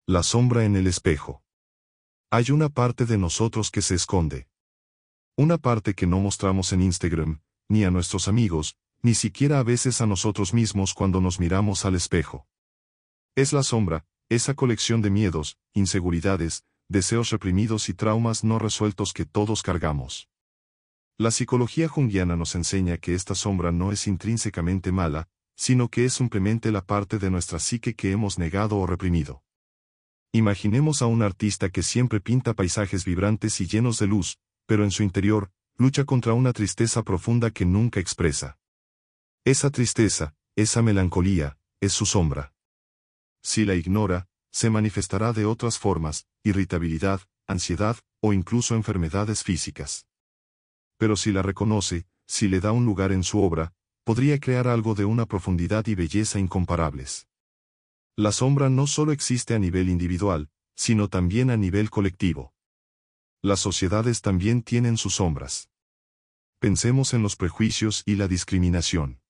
La sombra en el espejo. Hay una parte de nosotros que se esconde. Una parte que no mostramos en Instagram, ni a nuestros amigos, ni siquiera a veces a nosotros mismos cuando nos miramos al espejo. Es la sombra, esa colección de miedos, inseguridades, deseos reprimidos y traumas no resueltos que todos cargamos. La psicología junguiana nos enseña que esta sombra no es intrínsecamente mala, sino que es simplemente la parte de nuestra psique que hemos negado o reprimido. Imaginemos a un artista que siempre pinta paisajes vibrantes y llenos de luz, pero en su interior, lucha contra una tristeza profunda que nunca expresa. Esa tristeza, esa melancolía, es su sombra. Si la ignora, se manifestará de otras formas, irritabilidad, ansiedad, o incluso enfermedades físicas. Pero si la reconoce, si le da un lugar en su obra, podría crear algo de una profundidad y belleza incomparables. La sombra no solo existe a nivel individual, sino también a nivel colectivo. Las sociedades también tienen sus sombras. Pensemos en los prejuicios y la discriminación.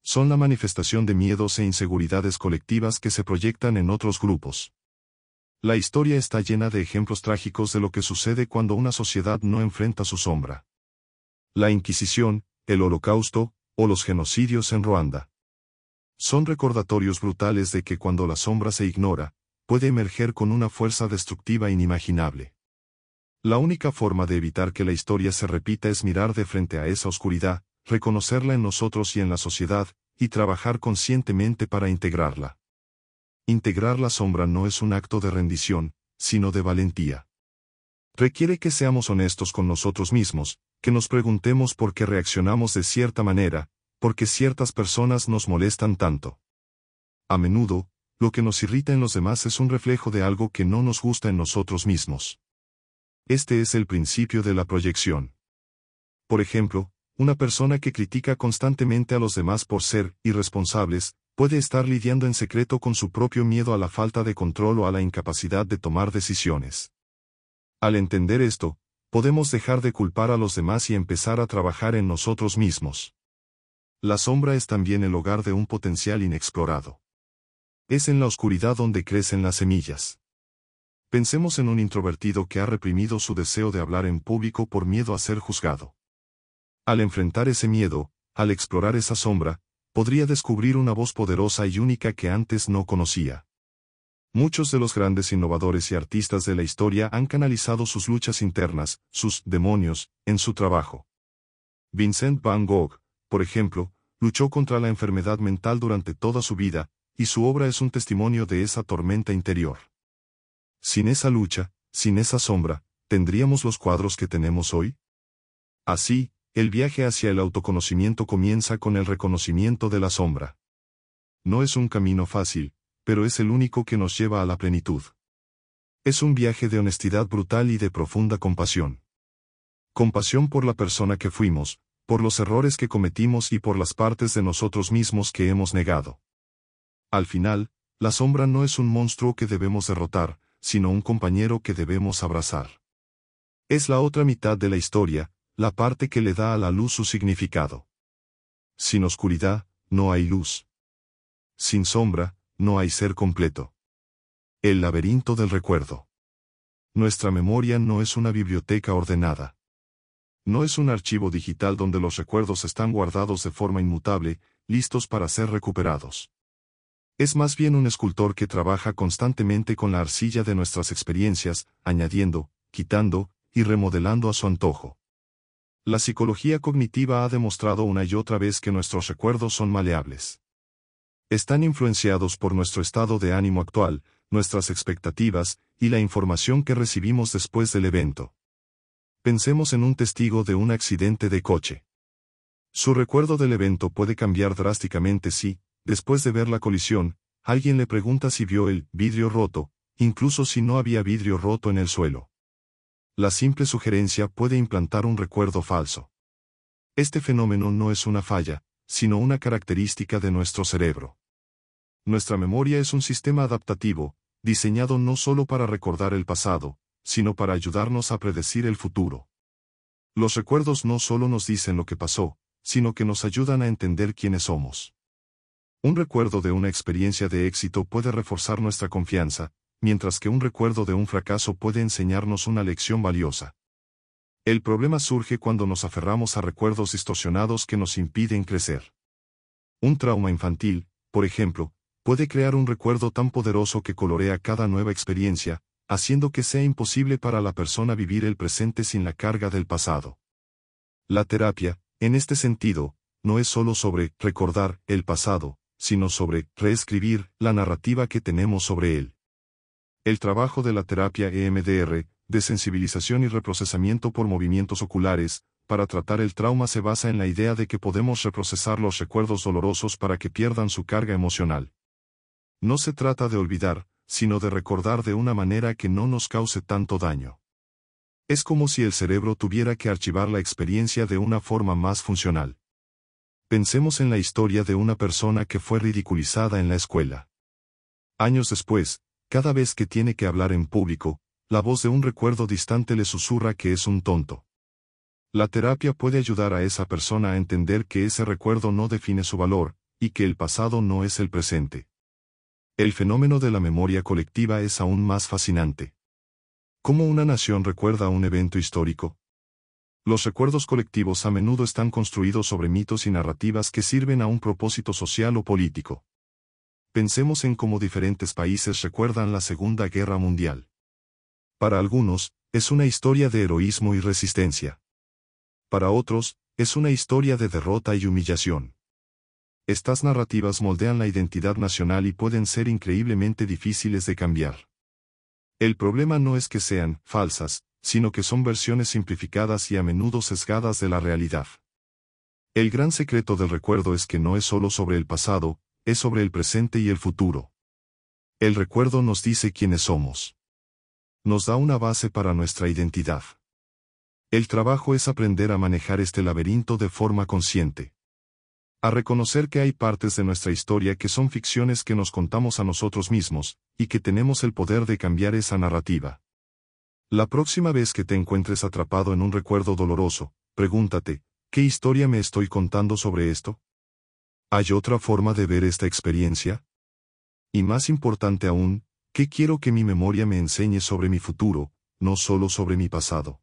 Son la manifestación de miedos e inseguridades colectivas que se proyectan en otros grupos. La historia está llena de ejemplos trágicos de lo que sucede cuando una sociedad no enfrenta su sombra. La Inquisición, el Holocausto, o los genocidios en Ruanda. Son recordatorios brutales de que cuando la sombra se ignora, puede emerger con una fuerza destructiva inimaginable. La única forma de evitar que la historia se repita es mirar de frente a esa oscuridad, reconocerla en nosotros y en la sociedad, y trabajar conscientemente para integrarla. Integrar la sombra no es un acto de rendición, sino de valentía. Requiere que seamos honestos con nosotros mismos, que nos preguntemos por qué reaccionamos de cierta manera, por qué ciertas personas nos molestan tanto. A menudo, lo que nos irrita en los demás es un reflejo de algo que no nos gusta en nosotros mismos. Este es el principio de la proyección. Por ejemplo, una persona que critica constantemente a los demás por ser irresponsables, puede estar lidiando en secreto con su propio miedo a la falta de control o a la incapacidad de tomar decisiones. Al entender esto, podemos dejar de culpar a los demás y empezar a trabajar en nosotros mismos. La sombra es también el hogar de un potencial inexplorado. Es en la oscuridad donde crecen las semillas. Pensemos en un introvertido que ha reprimido su deseo de hablar en público por miedo a ser juzgado. Al enfrentar ese miedo, al explorar esa sombra, podría descubrir una voz poderosa y única que antes no conocía. Muchos de los grandes innovadores y artistas de la historia han canalizado sus luchas internas, sus demonios, en su trabajo. Vincent van Gogh, por ejemplo, luchó contra la enfermedad mental durante toda su vida, y su obra es un testimonio de esa tormenta interior. Sin esa lucha, sin esa sombra, ¿tendríamos los cuadros que tenemos hoy? Así, el viaje hacia el autoconocimiento comienza con el reconocimiento de la sombra. No es un camino fácil, pero es el único que nos lleva a la plenitud. Es un viaje de honestidad brutal y de profunda compasión. Compasión por la persona que fuimos, por los errores que cometimos y por las partes de nosotros mismos que hemos negado. Al final, la sombra no es un monstruo que debemos derrotar, sino un compañero que debemos abrazar. Es la otra mitad de la historia, la parte que le da a la luz su significado. Sin oscuridad, no hay luz. Sin sombra, no hay ser completo. El laberinto del recuerdo. Nuestra memoria no es una biblioteca ordenada. No es un archivo digital donde los recuerdos están guardados de forma inmutable, listos para ser recuperados. Es más bien un escultor que trabaja constantemente con la arcilla de nuestras experiencias, añadiendo, quitando, y remodelando a su antojo. La psicología cognitiva ha demostrado una y otra vez que nuestros recuerdos son maleables. Están influenciados por nuestro estado de ánimo actual, nuestras expectativas, y la información que recibimos después del evento. Pensemos en un testigo de un accidente de coche. Su recuerdo del evento puede cambiar drásticamente si, después de ver la colisión, alguien le pregunta si vio el vidrio roto, incluso si no había vidrio roto en el suelo. La simple sugerencia puede implantar un recuerdo falso. Este fenómeno no es una falla, sino una característica de nuestro cerebro. Nuestra memoria es un sistema adaptativo, diseñado no solo para recordar el pasado, sino para ayudarnos a predecir el futuro. Los recuerdos no solo nos dicen lo que pasó, sino que nos ayudan a entender quiénes somos. Un recuerdo de una experiencia de éxito puede reforzar nuestra confianza, mientras que un recuerdo de un fracaso puede enseñarnos una lección valiosa. El problema surge cuando nos aferramos a recuerdos distorsionados que nos impiden crecer. Un trauma infantil, por ejemplo, puede crear un recuerdo tan poderoso que colorea cada nueva experiencia, haciendo que sea imposible para la persona vivir el presente sin la carga del pasado. La terapia, en este sentido, no es solo sobre recordar el pasado, sino sobre reescribir la narrativa que tenemos sobre él. El trabajo de la terapia EMDR, de sensibilización y reprocesamiento por movimientos oculares, para tratar el trauma se basa en la idea de que podemos reprocesar los recuerdos dolorosos para que pierdan su carga emocional. No se trata de olvidar, sino de recordar de una manera que no nos cause tanto daño. Es como si el cerebro tuviera que archivar la experiencia de una forma más funcional. Pensemos en la historia de una persona que fue ridiculizada en la escuela. Años después, cada vez que tiene que hablar en público, la voz de un recuerdo distante le susurra que es un tonto. La terapia puede ayudar a esa persona a entender que ese recuerdo no define su valor, y que el pasado no es el presente. El fenómeno de la memoria colectiva es aún más fascinante. ¿Cómo una nación recuerda un evento histórico? Los recuerdos colectivos a menudo están construidos sobre mitos y narrativas que sirven a un propósito social o político. Pensemos en cómo diferentes países recuerdan la Segunda Guerra Mundial. Para algunos, es una historia de heroísmo y resistencia. Para otros, es una historia de derrota y humillación. Estas narrativas moldean la identidad nacional y pueden ser increíblemente difíciles de cambiar. El problema no es que sean falsas, sino que son versiones simplificadas y a menudo sesgadas de la realidad. El gran secreto del recuerdo es que no es solo sobre el pasado, es sobre el presente y el futuro. El recuerdo nos dice quiénes somos. Nos da una base para nuestra identidad. El trabajo es aprender a manejar este laberinto de forma consciente. A reconocer que hay partes de nuestra historia que son ficciones que nos contamos a nosotros mismos, y que tenemos el poder de cambiar esa narrativa. La próxima vez que te encuentres atrapado en un recuerdo doloroso, pregúntate, ¿qué historia me estoy contando sobre esto? ¿Hay otra forma de ver esta experiencia? Y más importante aún, ¿qué quiero que mi memoria me enseñe sobre mi futuro, no solo sobre mi pasado?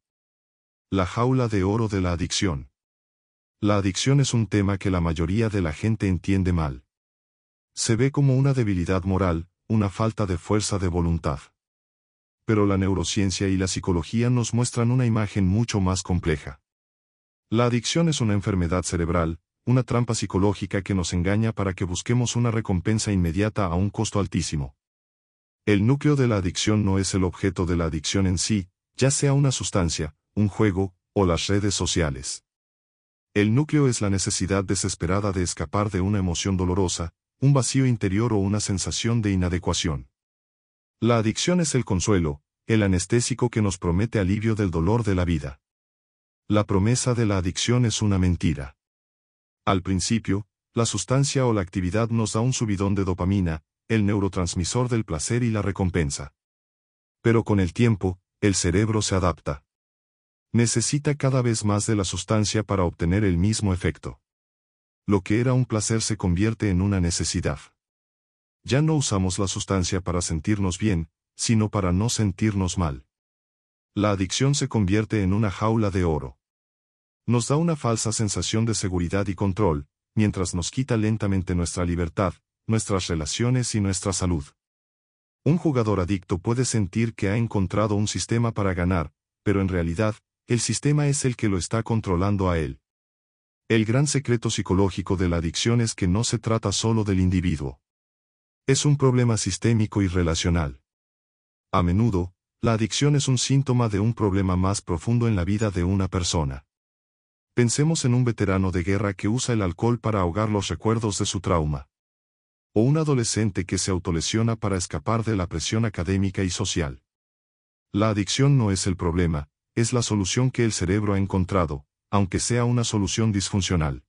La jaula de oro de la adicción. La adicción es un tema que la mayoría de la gente entiende mal. Se ve como una debilidad moral, una falta de fuerza de voluntad. Pero la neurociencia y la psicología nos muestran una imagen mucho más compleja. La adicción es una enfermedad cerebral, una trampa psicológica que nos engaña para que busquemos una recompensa inmediata a un costo altísimo. El núcleo de la adicción no es el objeto de la adicción en sí, ya sea una sustancia, un juego, o las redes sociales. El núcleo es la necesidad desesperada de escapar de una emoción dolorosa, un vacío interior o una sensación de inadecuación. La adicción es el consuelo, el anestésico que nos promete alivio del dolor de la vida. La promesa de la adicción es una mentira. Al principio, la sustancia o la actividad nos da un subidón de dopamina, el neurotransmisor del placer y la recompensa. Pero con el tiempo, el cerebro se adapta. Necesita cada vez más de la sustancia para obtener el mismo efecto. Lo que era un placer se convierte en una necesidad. Ya no usamos la sustancia para sentirnos bien, sino para no sentirnos mal. La adicción se convierte en una jaula de oro. Nos da una falsa sensación de seguridad y control, mientras nos quita lentamente nuestra libertad, nuestras relaciones y nuestra salud. Un jugador adicto puede sentir que ha encontrado un sistema para ganar, pero en realidad, el sistema es el que lo está controlando a él. El gran secreto psicológico de la adicción es que no se trata solo del individuo. Es un problema sistémico y relacional. A menudo, la adicción es un síntoma de un problema más profundo en la vida de una persona. Pensemos en un veterano de guerra que usa el alcohol para ahogar los recuerdos de su trauma. O un adolescente que se autolesiona para escapar de la presión académica y social. La adicción no es el problema, es la solución que el cerebro ha encontrado, aunque sea una solución disfuncional.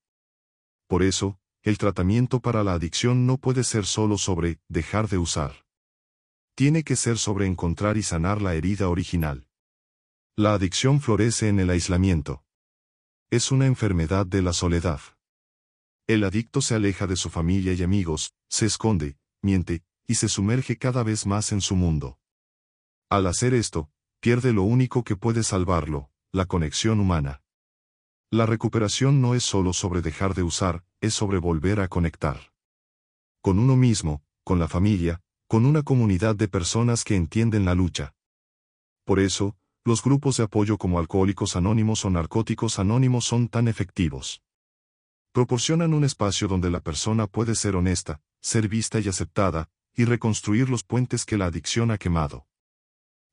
Por eso, el tratamiento para la adicción no puede ser solo sobre dejar de usar. Tiene que ser sobre encontrar y sanar la herida original. La adicción florece en el aislamiento. Es una enfermedad de la soledad. El adicto se aleja de su familia y amigos, se esconde, miente, y se sumerge cada vez más en su mundo. Al hacer esto, pierde lo único que puede salvarlo, la conexión humana. La recuperación no es solo sobre dejar de usar, es sobre volver a conectar. Con uno mismo, con la familia, con una comunidad de personas que entienden la lucha. Por eso, los grupos de apoyo como Alcohólicos Anónimos o Narcóticos Anónimos son tan efectivos. Proporcionan un espacio donde la persona puede ser honesta, ser vista y aceptada, y reconstruir los puentes que la adicción ha quemado.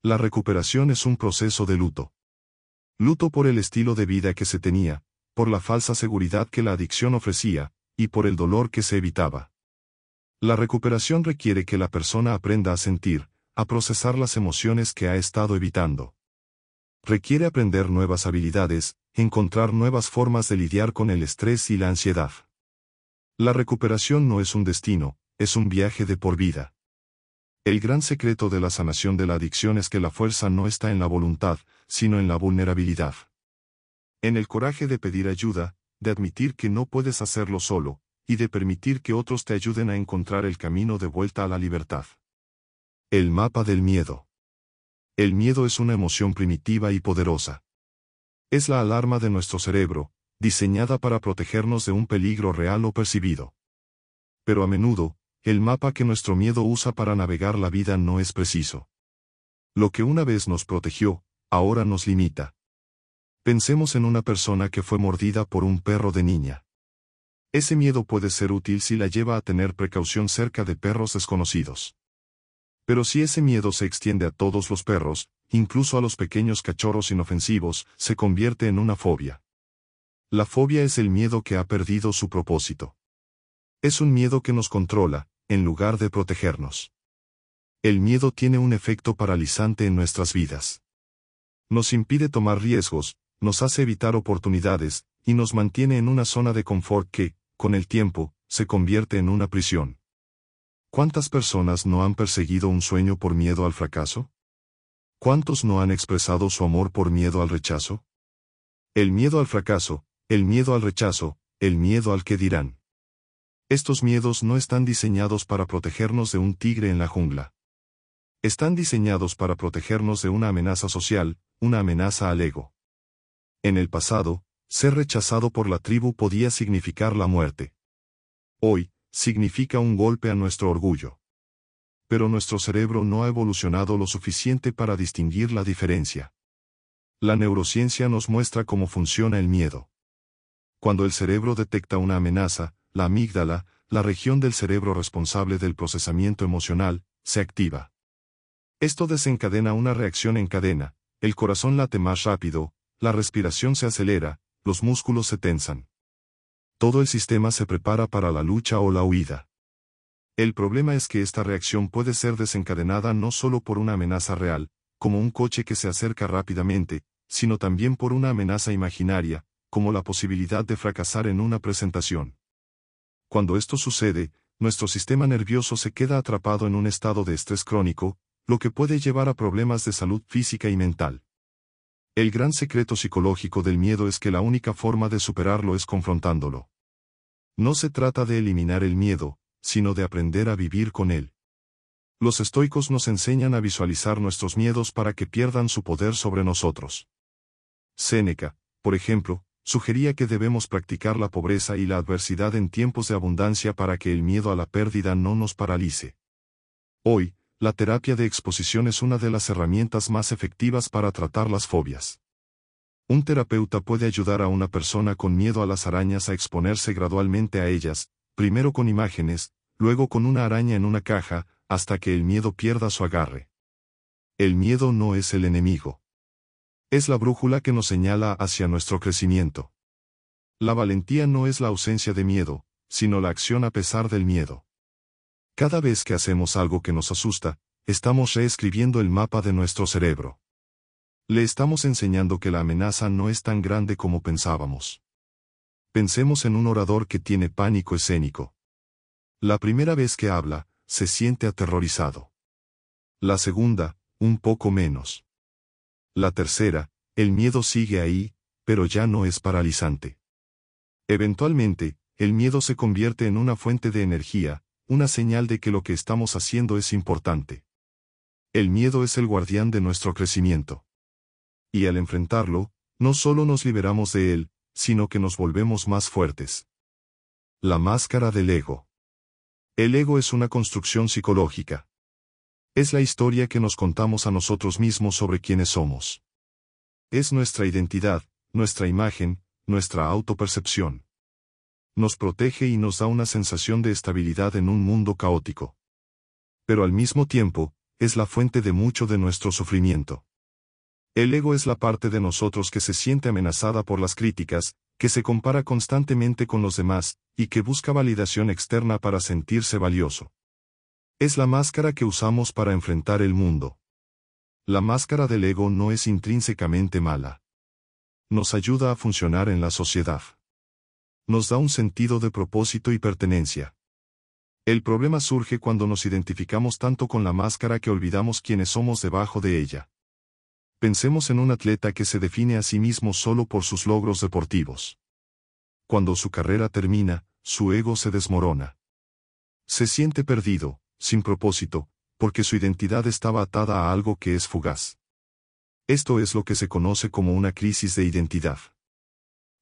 La recuperación es un proceso de luto. Luto por el estilo de vida que se tenía, por la falsa seguridad que la adicción ofrecía, y por el dolor que se evitaba. La recuperación requiere que la persona aprenda a sentir, a procesar las emociones que ha estado evitando. Requiere aprender nuevas habilidades, encontrar nuevas formas de lidiar con el estrés y la ansiedad. La recuperación no es un destino, es un viaje de por vida. El gran secreto de la sanación de la adicción es que la fuerza no está en la voluntad, sino en la vulnerabilidad. En el coraje de pedir ayuda, de admitir que no puedes hacerlo solo, y de permitir que otros te ayuden a encontrar el camino de vuelta a la libertad. El mapa del miedo. El miedo es una emoción primitiva y poderosa. Es la alarma de nuestro cerebro, diseñada para protegernos de un peligro real o percibido. Pero a menudo, el mapa que nuestro miedo usa para navegar la vida no es preciso. Lo que una vez nos protegió, ahora nos limita. Pensemos en una persona que fue mordida por un perro de niña. Ese miedo puede ser útil si la lleva a tener precaución cerca de perros desconocidos. Pero si ese miedo se extiende a todos los perros, incluso a los pequeños cachorros inofensivos, se convierte en una fobia. La fobia es el miedo que ha perdido su propósito. Es un miedo que nos controla, en lugar de protegernos. El miedo tiene un efecto paralizante en nuestras vidas. Nos impide tomar riesgos, nos hace evitar oportunidades, y nos mantiene en una zona de confort que, con el tiempo, se convierte en una prisión. ¿Cuántas personas no han perseguido un sueño por miedo al fracaso? ¿Cuántos no han expresado su amor por miedo al rechazo? El miedo al fracaso, el miedo al rechazo, el miedo al que dirán. Estos miedos no están diseñados para protegernos de un tigre en la jungla. Están diseñados para protegernos de una amenaza social, una amenaza al ego. En el pasado, ser rechazado por la tribu podía significar la muerte. Hoy, significa un golpe a nuestro orgullo. Pero nuestro cerebro no ha evolucionado lo suficiente para distinguir la diferencia. La neurociencia nos muestra cómo funciona el miedo. Cuando el cerebro detecta una amenaza, la amígdala, la región del cerebro responsable del procesamiento emocional, se activa. Esto desencadena una reacción en cadena, el corazón late más rápido, la respiración se acelera, los músculos se tensan. Todo el sistema se prepara para la lucha o la huida. El problema es que esta reacción puede ser desencadenada no solo por una amenaza real, como un coche que se acerca rápidamente, sino también por una amenaza imaginaria, como la posibilidad de fracasar en una presentación. Cuando esto sucede, nuestro sistema nervioso se queda atrapado en un estado de estrés crónico, lo que puede llevar a problemas de salud física y mental. El gran secreto psicológico del miedo es que la única forma de superarlo es confrontándolo. No se trata de eliminar el miedo, sino de aprender a vivir con él. Los estoicos nos enseñan a visualizar nuestros miedos para que pierdan su poder sobre nosotros. Séneca, por ejemplo, sugería que debemos practicar la pobreza y la adversidad en tiempos de abundancia para que el miedo a la pérdida no nos paralice. Hoy, la terapia de exposición es una de las herramientas más efectivas para tratar las fobias. Un terapeuta puede ayudar a una persona con miedo a las arañas a exponerse gradualmente a ellas, primero con imágenes, luego con una araña en una caja, hasta que el miedo pierda su agarre. El miedo no es el enemigo. Es la brújula que nos señala hacia nuestro crecimiento. La valentía no es la ausencia de miedo, sino la acción a pesar del miedo. Cada vez que hacemos algo que nos asusta, estamos reescribiendo el mapa de nuestro cerebro. Le estamos enseñando que la amenaza no es tan grande como pensábamos. Pensemos en un orador que tiene pánico escénico. La primera vez que habla, se siente aterrorizado. La segunda, un poco menos. La tercera, el miedo sigue ahí, pero ya no es paralizante. Eventualmente, el miedo se convierte en una fuente de energía, una señal de que lo que estamos haciendo es importante. El miedo es el guardián de nuestro crecimiento. Y al enfrentarlo, no solo nos liberamos de él, sino que nos volvemos más fuertes. La máscara del ego. El ego es una construcción psicológica. Es la historia que nos contamos a nosotros mismos sobre quiénes somos. Es nuestra identidad, nuestra imagen, nuestra autopercepción. Nos protege y nos da una sensación de estabilidad en un mundo caótico. Pero al mismo tiempo, es la fuente de mucho de nuestro sufrimiento. El ego es la parte de nosotros que se siente amenazada por las críticas, que se compara constantemente con los demás, y que busca validación externa para sentirse valioso. Es la máscara que usamos para enfrentar el mundo. La máscara del ego no es intrínsecamente mala. Nos ayuda a funcionar en la sociedad. Nos da un sentido de propósito y pertenencia. El problema surge cuando nos identificamos tanto con la máscara que olvidamos quiénes somos debajo de ella. Pensemos en un atleta que se define a sí mismo solo por sus logros deportivos. Cuando su carrera termina, su ego se desmorona. Se siente perdido, sin propósito, porque su identidad estaba atada a algo que es fugaz. Esto es lo que se conoce como una crisis de identidad.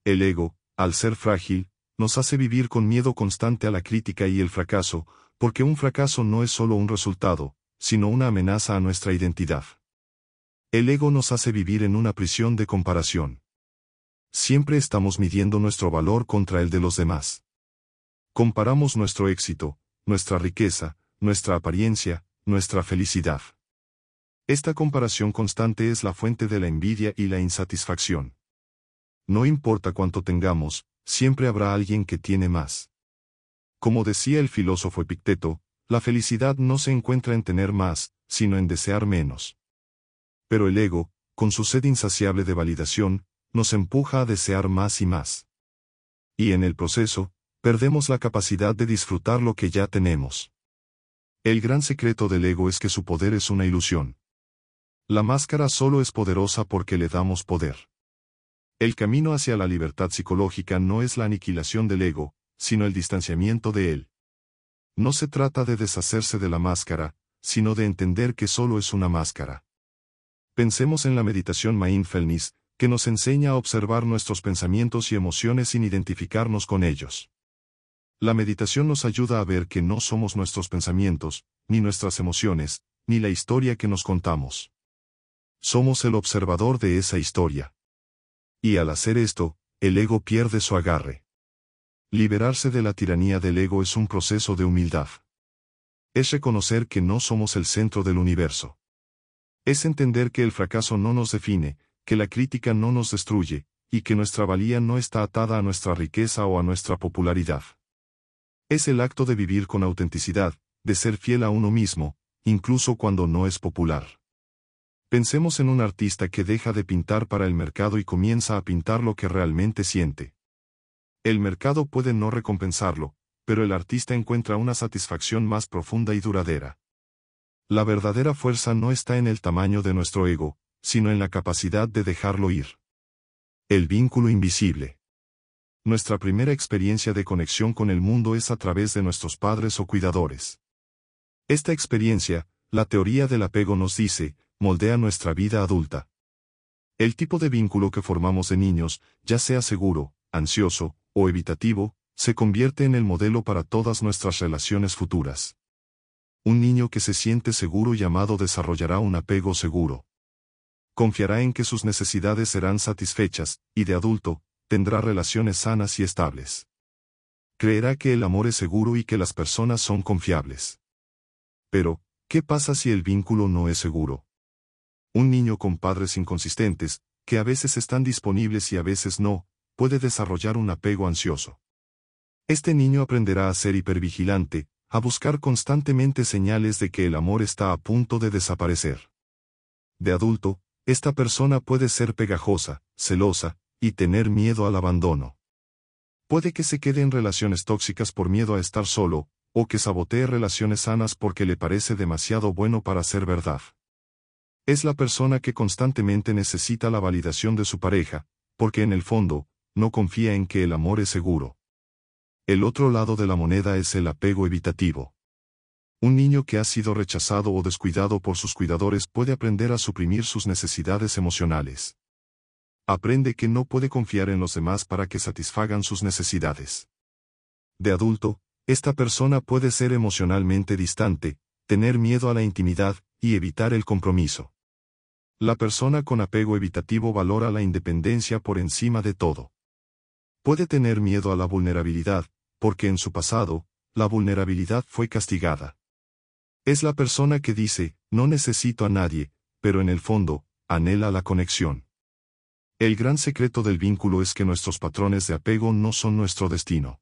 El ego, al ser frágil, nos hace vivir con miedo constante a la crítica y el fracaso, porque un fracaso no es solo un resultado, sino una amenaza a nuestra identidad. El ego nos hace vivir en una prisión de comparación. Siempre estamos midiendo nuestro valor contra el de los demás. Comparamos nuestro éxito, nuestra riqueza, nuestra apariencia, nuestra felicidad. Esta comparación constante es la fuente de la envidia y la insatisfacción. No importa cuánto tengamos, siempre habrá alguien que tiene más. Como decía el filósofo Epicteto, la felicidad no se encuentra en tener más, sino en desear menos. Pero el ego, con su sed insaciable de validación, nos empuja a desear más y más. Y en el proceso, perdemos la capacidad de disfrutar lo que ya tenemos. El gran secreto del ego es que su poder es una ilusión. La máscara solo es poderosa porque le damos poder. El camino hacia la libertad psicológica no es la aniquilación del ego, sino el distanciamiento de él. No se trata de deshacerse de la máscara, sino de entender que solo es una máscara. Pensemos en la meditación mindfulness, que nos enseña a observar nuestros pensamientos y emociones sin identificarnos con ellos. La meditación nos ayuda a ver que no somos nuestros pensamientos, ni nuestras emociones, ni la historia que nos contamos. Somos el observador de esa historia. Y al hacer esto, el ego pierde su agarre. Liberarse de la tiranía del ego es un proceso de humildad. Es reconocer que no somos el centro del universo. Es entender que el fracaso no nos define, que la crítica no nos destruye, y que nuestra valía no está atada a nuestra riqueza o a nuestra popularidad. Es el acto de vivir con autenticidad, de ser fiel a uno mismo, incluso cuando no es popular. Pensemos en un artista que deja de pintar para el mercado y comienza a pintar lo que realmente siente. El mercado puede no recompensarlo, pero el artista encuentra una satisfacción más profunda y duradera. La verdadera fuerza no está en el tamaño de nuestro ego, sino en la capacidad de dejarlo ir. El vínculo invisible. Nuestra primera experiencia de conexión con el mundo es a través de nuestros padres o cuidadores. Esta experiencia, la teoría del apego nos dice, moldea nuestra vida adulta. El tipo de vínculo que formamos de niños, ya sea seguro, ansioso o evitativo, se convierte en el modelo para todas nuestras relaciones futuras. Un niño que se siente seguro y amado desarrollará un apego seguro. Confiará en que sus necesidades serán satisfechas, y de adulto, tendrá relaciones sanas y estables. Creerá que el amor es seguro y que las personas son confiables. Pero, ¿qué pasa si el vínculo no es seguro? Un niño con padres inconsistentes, que a veces están disponibles y a veces no, puede desarrollar un apego ansioso. Este niño aprenderá a ser hipervigilante, a buscar constantemente señales de que el amor está a punto de desaparecer. De adulto, esta persona puede ser pegajosa, celosa, y tener miedo al abandono. Puede que se quede en relaciones tóxicas por miedo a estar solo, o que sabotee relaciones sanas porque le parece demasiado bueno para ser verdad. Es la persona que constantemente necesita la validación de su pareja, porque en el fondo, no confía en que el amor es seguro. El otro lado de la moneda es el apego evitativo. Un niño que ha sido rechazado o descuidado por sus cuidadores puede aprender a suprimir sus necesidades emocionales. Aprende que no puede confiar en los demás para que satisfagan sus necesidades. De adulto, esta persona puede ser emocionalmente distante, tener miedo a la intimidad y evitar el compromiso. La persona con apego evitativo valora la independencia por encima de todo. Puede tener miedo a la vulnerabilidad, porque en su pasado, la vulnerabilidad fue castigada. Es la persona que dice, no necesito a nadie, pero en el fondo, anhela la conexión. El gran secreto del vínculo es que nuestros patrones de apego no son nuestro destino.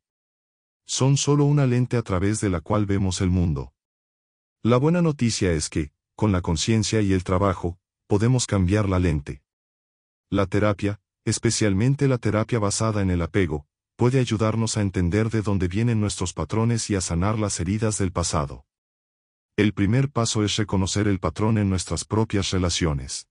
Son solo una lente a través de la cual vemos el mundo. La buena noticia es que, con la conciencia y el trabajo, podemos cambiar la lente. La terapia, especialmente la terapia basada en el apego, puede ayudarnos a entender de dónde vienen nuestros patrones y a sanar las heridas del pasado. El primer paso es reconocer el patrón en nuestras propias relaciones.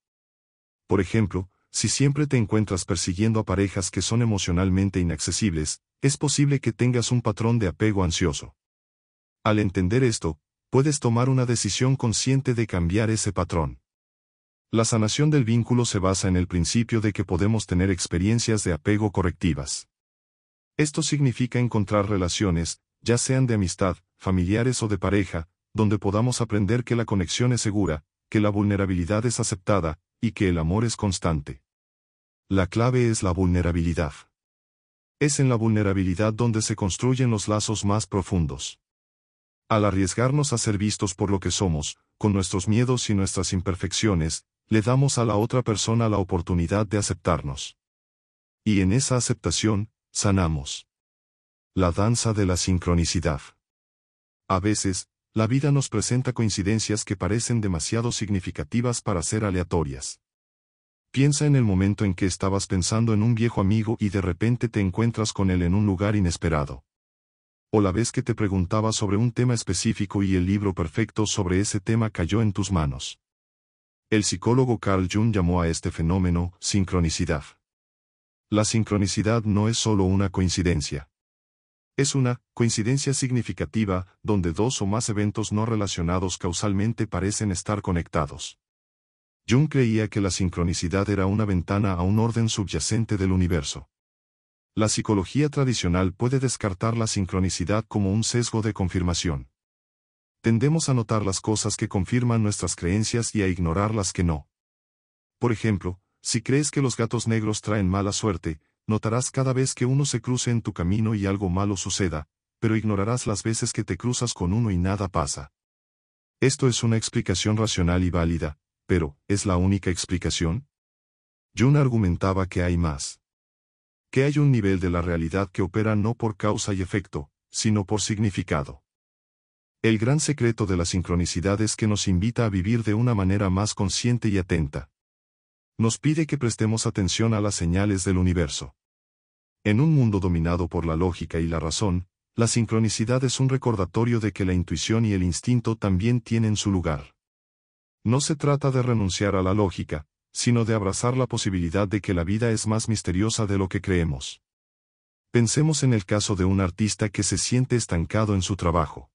Por ejemplo, si siempre te encuentras persiguiendo a parejas que son emocionalmente inaccesibles, es posible que tengas un patrón de apego ansioso. Al entender esto, puedes tomar una decisión consciente de cambiar ese patrón. La sanación del vínculo se basa en el principio de que podemos tener experiencias de apego correctivas. Esto significa encontrar relaciones, ya sean de amistad, familiares o de pareja, donde podamos aprender que la conexión es segura, que la vulnerabilidad es aceptada, y que el amor es constante. La clave es la vulnerabilidad. Es en la vulnerabilidad donde se construyen los lazos más profundos. Al arriesgarnos a ser vistos por lo que somos, con nuestros miedos y nuestras imperfecciones, le damos a la otra persona la oportunidad de aceptarnos. Y en esa aceptación, sanamos. La danza de la sincronicidad. A veces, la vida nos presenta coincidencias que parecen demasiado significativas para ser aleatorias. Piensa en el momento en que estabas pensando en un viejo amigo y de repente te encuentras con él en un lugar inesperado. O la vez que te preguntabas sobre un tema específico y el libro perfecto sobre ese tema cayó en tus manos. El psicólogo Carl Jung llamó a este fenómeno sincronicidad. La sincronicidad no es solo una coincidencia. Es una coincidencia significativa, donde dos o más eventos no relacionados causalmente parecen estar conectados. Jung creía que la sincronicidad era una ventana a un orden subyacente del universo. La psicología tradicional puede descartar la sincronicidad como un sesgo de confirmación. Tendemos a notar las cosas que confirman nuestras creencias y a ignorar las que no. Por ejemplo, si crees que los gatos negros traen mala suerte, notarás cada vez que uno se cruce en tu camino y algo malo suceda, pero ignorarás las veces que te cruzas con uno y nada pasa. Esto es una explicación racional y válida, pero, ¿es la única explicación? Jung argumentaba que hay más. Que hay un nivel de la realidad que opera no por causa y efecto, sino por significado. El gran secreto de la sincronicidad es que nos invita a vivir de una manera más consciente y atenta. Nos pide que prestemos atención a las señales del universo. En un mundo dominado por la lógica y la razón, la sincronicidad es un recordatorio de que la intuición y el instinto también tienen su lugar. No se trata de renunciar a la lógica, sino de abrazar la posibilidad de que la vida es más misteriosa de lo que creemos. Pensemos en el caso de un artista que se siente estancado en su trabajo.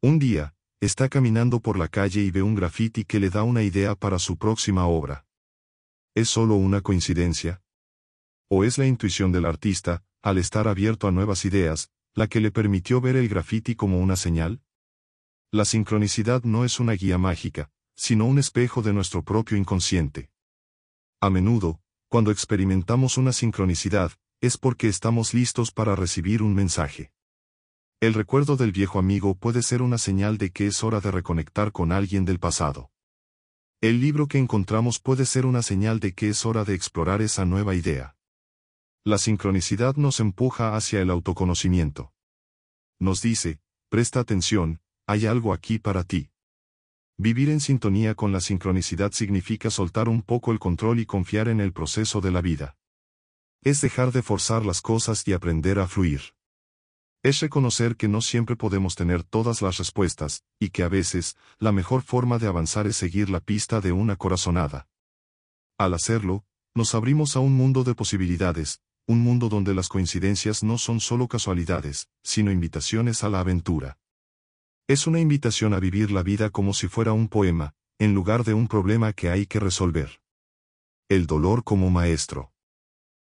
Un día, está caminando por la calle y ve un grafiti que le da una idea para su próxima obra. ¿Es solo una coincidencia? ¿O es la intuición del artista, al estar abierto a nuevas ideas, la que le permitió ver el grafiti como una señal? La sincronicidad no es una guía mágica, sino un espejo de nuestro propio inconsciente. A menudo, cuando experimentamos una sincronicidad, es porque estamos listos para recibir un mensaje. El recuerdo del viejo amigo puede ser una señal de que es hora de reconectar con alguien del pasado. El libro que encontramos puede ser una señal de que es hora de explorar esa nueva idea. La sincronicidad nos empuja hacia el autoconocimiento. Nos dice, presta atención, hay algo aquí para ti. Vivir en sintonía con la sincronicidad significa soltar un poco el control y confiar en el proceso de la vida. Es dejar de forzar las cosas y aprender a fluir. Es reconocer que no siempre podemos tener todas las respuestas, y que a veces, la mejor forma de avanzar es seguir la pista de una corazonada. Al hacerlo, nos abrimos a un mundo de posibilidades, un mundo donde las coincidencias no son solo casualidades, sino invitaciones a la aventura. Es una invitación a vivir la vida como si fuera un poema, en lugar de un problema que hay que resolver. El dolor como maestro.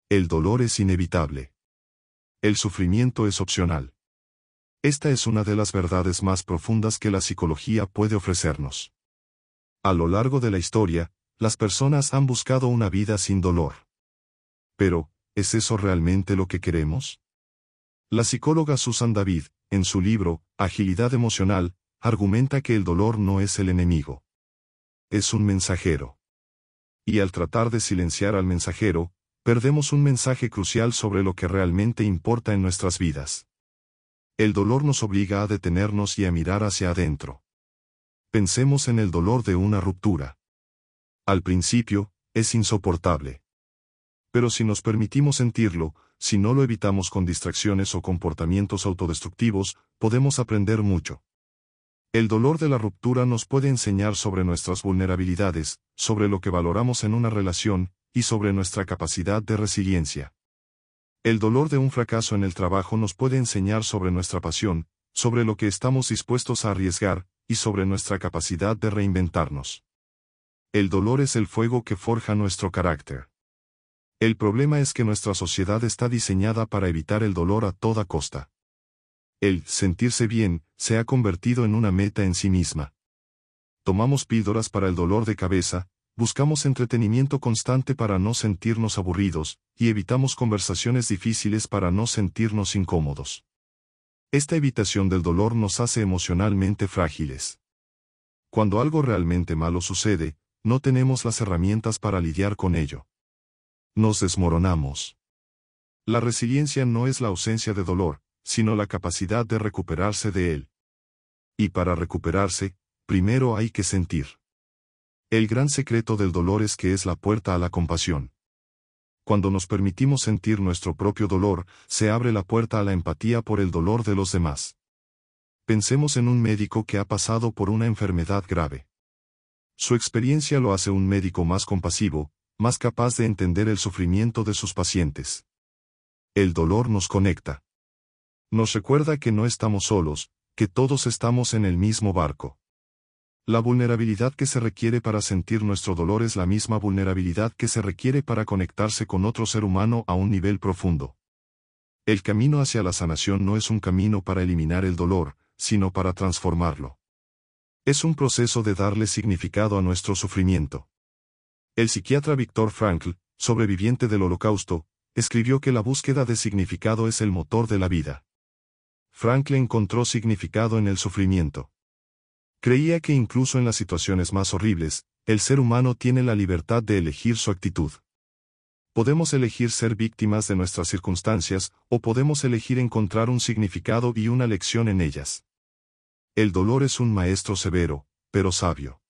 El dolor es inevitable. El sufrimiento es opcional. Esta es una de las verdades más profundas que la psicología puede ofrecernos. A lo largo de la historia, las personas han buscado una vida sin dolor. Pero, ¿es eso realmente lo que queremos? La psicóloga Susan David, en su libro, Agilidad Emocional, argumenta que el dolor no es el enemigo. Es un mensajero. Y al tratar de silenciar al mensajero, perdemos un mensaje crucial sobre lo que realmente importa en nuestras vidas. El dolor nos obliga a detenernos y a mirar hacia adentro. Pensemos en el dolor de una ruptura. Al principio, es insoportable. Pero si nos permitimos sentirlo, si no lo evitamos con distracciones o comportamientos autodestructivos, podemos aprender mucho. El dolor de la ruptura nos puede enseñar sobre nuestras vulnerabilidades, sobre lo que valoramos en una relación, y sobre nuestra capacidad de resiliencia. El dolor de un fracaso en el trabajo nos puede enseñar sobre nuestra pasión, sobre lo que estamos dispuestos a arriesgar, y sobre nuestra capacidad de reinventarnos. El dolor es el fuego que forja nuestro carácter. El problema es que nuestra sociedad está diseñada para evitar el dolor a toda costa. El sentirse bien se ha convertido en una meta en sí misma. Tomamos píldoras para el dolor de cabeza, buscamos entretenimiento constante para no sentirnos aburridos, y evitamos conversaciones difíciles para no sentirnos incómodos. Esta evitación del dolor nos hace emocionalmente frágiles. Cuando algo realmente malo sucede, no tenemos las herramientas para lidiar con ello. Nos desmoronamos. La resiliencia no es la ausencia de dolor, sino la capacidad de recuperarse de él. Y para recuperarse, primero hay que sentir. El gran secreto del dolor es que es la puerta a la compasión. Cuando nos permitimos sentir nuestro propio dolor, se abre la puerta a la empatía por el dolor de los demás. Pensemos en un médico que ha pasado por una enfermedad grave. Su experiencia lo hace un médico más compasivo, más capaz de entender el sufrimiento de sus pacientes. El dolor nos conecta. Nos recuerda que no estamos solos, que todos estamos en el mismo barco. La vulnerabilidad que se requiere para sentir nuestro dolor es la misma vulnerabilidad que se requiere para conectarse con otro ser humano a un nivel profundo. El camino hacia la sanación no es un camino para eliminar el dolor, sino para transformarlo. Es un proceso de darle significado a nuestro sufrimiento. El psiquiatra Viktor Frankl, sobreviviente del Holocausto, escribió que la búsqueda de significado es el motor de la vida. Frankl encontró significado en el sufrimiento. Creía que incluso en las situaciones más horribles, el ser humano tiene la libertad de elegir su actitud. Podemos elegir ser víctimas de nuestras circunstancias, o podemos elegir encontrar un significado y una lección en ellas. El dolor es un maestro severo, pero sabio.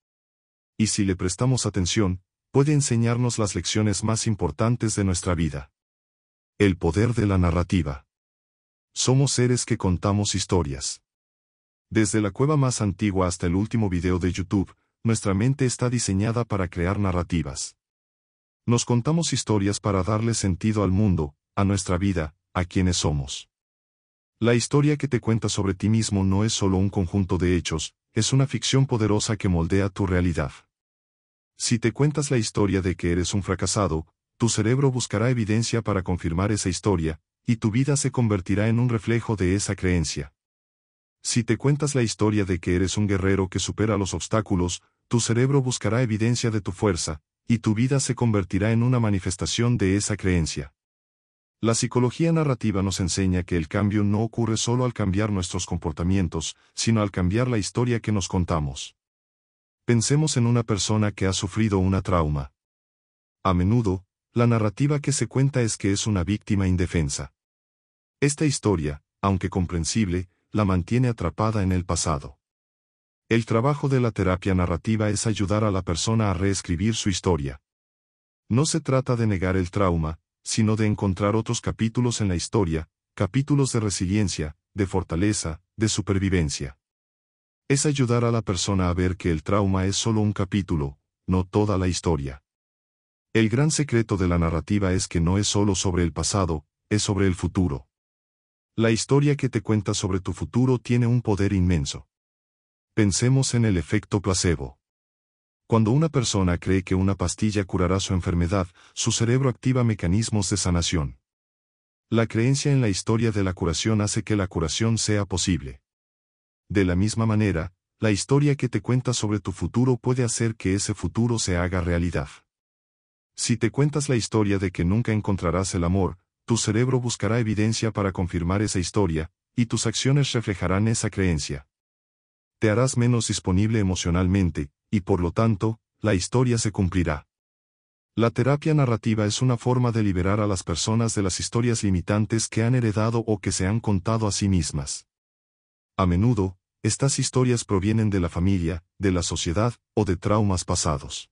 Y si le prestamos atención, puede enseñarnos las lecciones más importantes de nuestra vida. El poder de la narrativa. Somos seres que contamos historias. Desde la cueva más antigua hasta el último video de YouTube, nuestra mente está diseñada para crear narrativas. Nos contamos historias para darle sentido al mundo, a nuestra vida, a quienes somos. La historia que te cuentas sobre ti mismo no es solo un conjunto de hechos, es una ficción poderosa que moldea tu realidad. Si te cuentas la historia de que eres un fracasado, tu cerebro buscará evidencia para confirmar esa historia, y tu vida se convertirá en un reflejo de esa creencia. Si te cuentas la historia de que eres un guerrero que supera los obstáculos, tu cerebro buscará evidencia de tu fuerza, y tu vida se convertirá en una manifestación de esa creencia. La psicología narrativa nos enseña que el cambio no ocurre solo al cambiar nuestros comportamientos, sino al cambiar la historia que nos contamos. Pensemos en una persona que ha sufrido una trauma. A menudo, la narrativa que se cuenta es que es una víctima indefensa. Esta historia, aunque comprensible, la mantiene atrapada en el pasado. El trabajo de la terapia narrativa es ayudar a la persona a reescribir su historia. No se trata de negar el trauma, sino de encontrar otros capítulos en la historia, capítulos de resiliencia, de fortaleza, de supervivencia. Es ayudar a la persona a ver que el trauma es solo un capítulo, no toda la historia. El gran secreto de la narrativa es que no es solo sobre el pasado, es sobre el futuro. La historia que te cuentas sobre tu futuro tiene un poder inmenso. Pensemos en el efecto placebo. Cuando una persona cree que una pastilla curará su enfermedad, su cerebro activa mecanismos de sanación. La creencia en la historia de la curación hace que la curación sea posible. De la misma manera, la historia que te cuentas sobre tu futuro puede hacer que ese futuro se haga realidad. Si te cuentas la historia de que nunca encontrarás el amor, tu cerebro buscará evidencia para confirmar esa historia, y tus acciones reflejarán esa creencia. Te harás menos disponible emocionalmente, y por lo tanto, la historia se cumplirá. La terapia narrativa es una forma de liberar a las personas de las historias limitantes que han heredado o que se han contado a sí mismas. A menudo, estas historias provienen de la familia, de la sociedad, o de traumas pasados.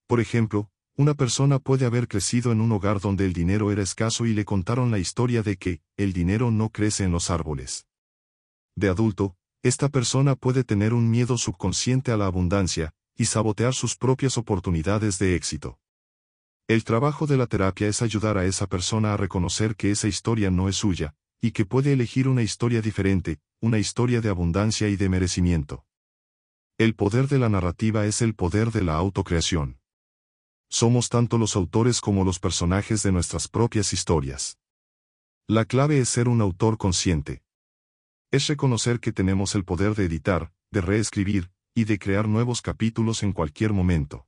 Por ejemplo, una persona puede haber crecido en un hogar donde el dinero era escaso y le contaron la historia de que el dinero no crece en los árboles. De adulto, esta persona puede tener un miedo subconsciente a la abundancia, y sabotear sus propias oportunidades de éxito. El trabajo de la terapia es ayudar a esa persona a reconocer que esa historia no es suya, y que puede elegir una historia diferente, una historia de abundancia y de merecimiento. El poder de la narrativa es el poder de la autocreación. Somos tanto los autores como los personajes de nuestras propias historias. La clave es ser un autor consciente. Es reconocer que tenemos el poder de editar, de reescribir, y de crear nuevos capítulos en cualquier momento.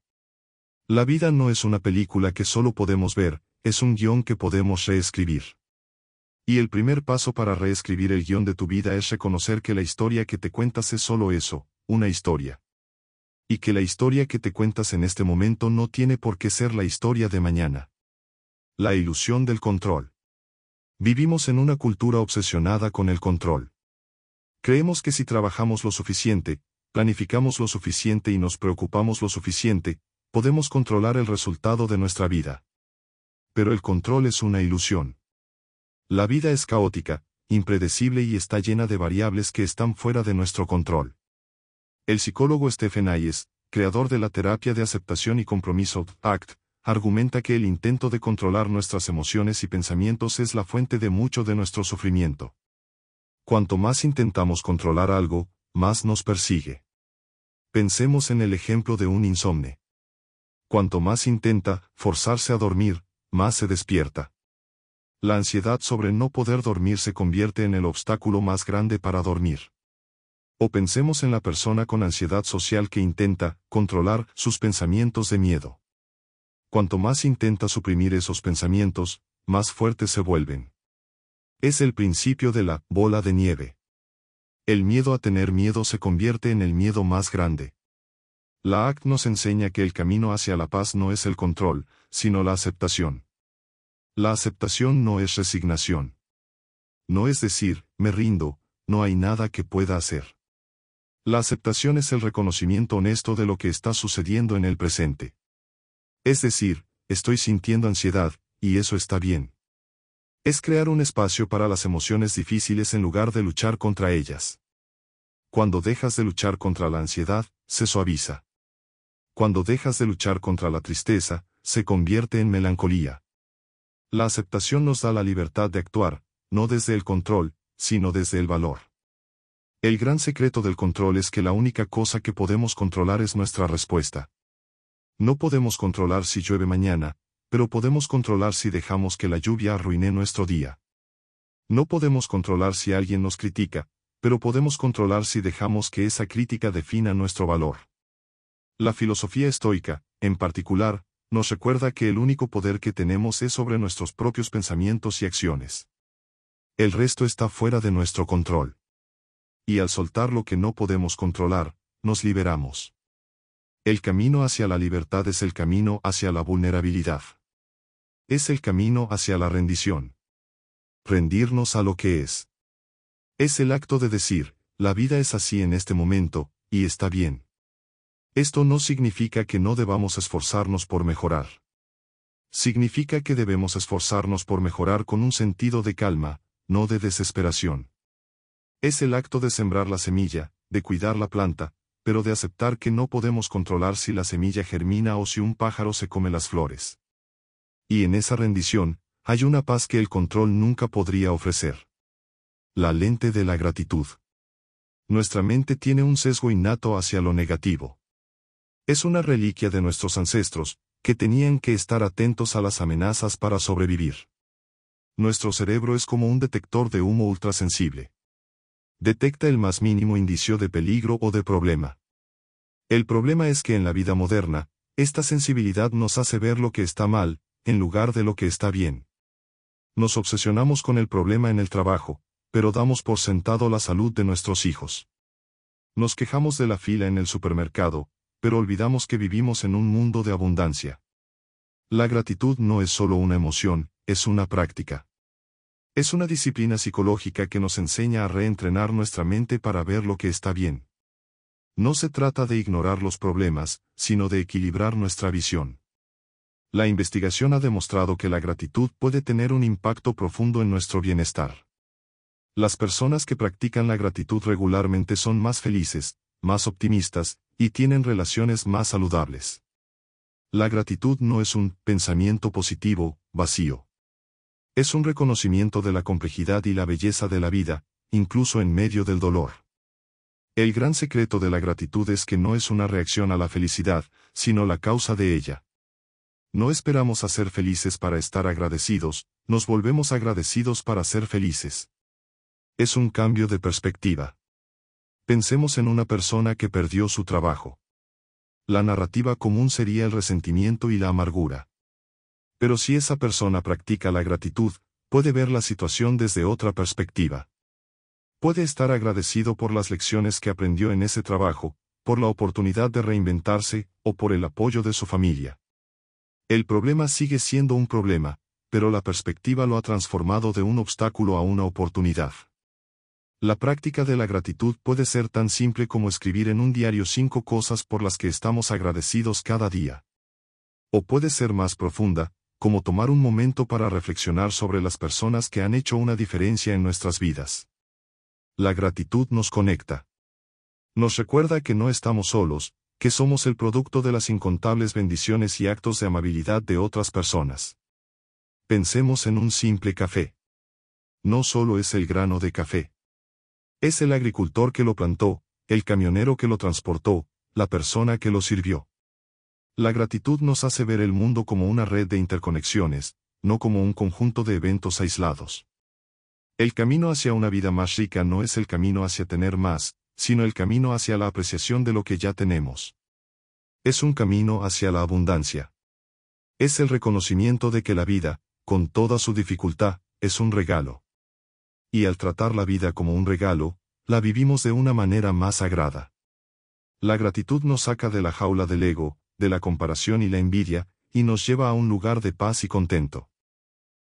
La vida no es una película que solo podemos ver, es un guión que podemos reescribir. Y el primer paso para reescribir el guión de tu vida es reconocer que la historia que te cuentas es solo eso, una historia. Y que la historia que te cuentas en este momento no tiene por qué ser la historia de mañana. La ilusión del control. Vivimos en una cultura obsesionada con el control. Creemos que si trabajamos lo suficiente, planificamos lo suficiente y nos preocupamos lo suficiente, podemos controlar el resultado de nuestra vida. Pero el control es una ilusión. La vida es caótica, impredecible y está llena de variables que están fuera de nuestro control. El psicólogo Stephen Hayes, creador de la terapia de aceptación y compromiso, ACT, argumenta que el intento de controlar nuestras emociones y pensamientos es la fuente de mucho de nuestro sufrimiento. Cuanto más intentamos controlar algo, más nos persigue. Pensemos en el ejemplo de un insomne. Cuanto más intenta forzarse a dormir, más se despierta. La ansiedad sobre no poder dormir se convierte en el obstáculo más grande para dormir. O pensemos en la persona con ansiedad social que intenta controlar sus pensamientos de miedo. Cuanto más intenta suprimir esos pensamientos, más fuertes se vuelven. Es el principio de la bola de nieve. El miedo a tener miedo se convierte en el miedo más grande. La ACT nos enseña que el camino hacia la paz no es el control, sino la aceptación. La aceptación no es resignación. No es decir, me rindo, no hay nada que pueda hacer. La aceptación es el reconocimiento honesto de lo que está sucediendo en el presente. Es decir, estoy sintiendo ansiedad, y eso está bien. Es crear un espacio para las emociones difíciles en lugar de luchar contra ellas. Cuando dejas de luchar contra la ansiedad, se suaviza. Cuando dejas de luchar contra la tristeza, se convierte en melancolía. La aceptación nos da la libertad de actuar, no desde el control, sino desde el valor. El gran secreto del control es que la única cosa que podemos controlar es nuestra respuesta. No podemos controlar si llueve mañana, pero podemos controlar si dejamos que la lluvia arruine nuestro día. No podemos controlar si alguien nos critica, pero podemos controlar si dejamos que esa crítica defina nuestro valor. La filosofía estoica, en particular, nos recuerda que el único poder que tenemos es sobre nuestros propios pensamientos y acciones. El resto está fuera de nuestro control. Y al soltar lo que no podemos controlar, nos liberamos. El camino hacia la libertad es el camino hacia la vulnerabilidad. Es el camino hacia la rendición. Rendirnos a lo que es. Es el acto de decir, la vida es así en este momento, y está bien. Esto no significa que no debamos esforzarnos por mejorar. Significa que debemos esforzarnos por mejorar con un sentido de calma, no de desesperación. Es el acto de sembrar la semilla, de cuidar la planta, pero de aceptar que no podemos controlar si la semilla germina o si un pájaro se come las flores. Y en esa rendición, hay una paz que el control nunca podría ofrecer. La lente de la gratitud. Nuestra mente tiene un sesgo innato hacia lo negativo. Es una reliquia de nuestros ancestros, que tenían que estar atentos a las amenazas para sobrevivir. Nuestro cerebro es como un detector de humo ultrasensible. Detecta el más mínimo indicio de peligro o de problema. El problema es que en la vida moderna, esta sensibilidad nos hace ver lo que está mal, en lugar de lo que está bien. Nos obsesionamos con el problema en el trabajo, pero damos por sentado la salud de nuestros hijos. Nos quejamos de la fila en el supermercado, pero olvidamos que vivimos en un mundo de abundancia. La gratitud no es solo una emoción, es una práctica. Es una disciplina psicológica que nos enseña a reentrenar nuestra mente para ver lo que está bien. No se trata de ignorar los problemas, sino de equilibrar nuestra visión. La investigación ha demostrado que la gratitud puede tener un impacto profundo en nuestro bienestar. Las personas que practican la gratitud regularmente son más felices, más optimistas, y tienen relaciones más saludables. La gratitud no es un pensamiento positivo, vacío. Es un reconocimiento de la complejidad y la belleza de la vida, incluso en medio del dolor. El gran secreto de la gratitud es que no es una reacción a la felicidad, sino la causa de ella. No esperamos a ser felices para estar agradecidos, nos volvemos agradecidos para ser felices. Es un cambio de perspectiva. Pensemos en una persona que perdió su trabajo. La narrativa común sería el resentimiento y la amargura. Pero si esa persona practica la gratitud, puede ver la situación desde otra perspectiva. Puede estar agradecido por las lecciones que aprendió en ese trabajo, por la oportunidad de reinventarse, o por el apoyo de su familia. El problema sigue siendo un problema, pero la perspectiva lo ha transformado de un obstáculo a una oportunidad. La práctica de la gratitud puede ser tan simple como escribir en un diario 5 cosas por las que estamos agradecidos cada día. O puede ser más profunda, como tomar un momento para reflexionar sobre las personas que han hecho una diferencia en nuestras vidas. La gratitud nos conecta. Nos recuerda que no estamos solos, que somos el producto de las incontables bendiciones y actos de amabilidad de otras personas. Pensemos en un simple café. No solo es el grano de café. Es el agricultor que lo plantó, el camionero que lo transportó, la persona que lo sirvió. La gratitud nos hace ver el mundo como una red de interconexiones, no como un conjunto de eventos aislados. El camino hacia una vida más rica no es el camino hacia tener más, sino el camino hacia la apreciación de lo que ya tenemos. Es un camino hacia la abundancia. Es el reconocimiento de que la vida, con toda su dificultad, es un regalo. Y al tratar la vida como un regalo, la vivimos de una manera más sagrada. La gratitud nos saca de la jaula del ego, de la comparación y la envidia, y nos lleva a un lugar de paz y contento.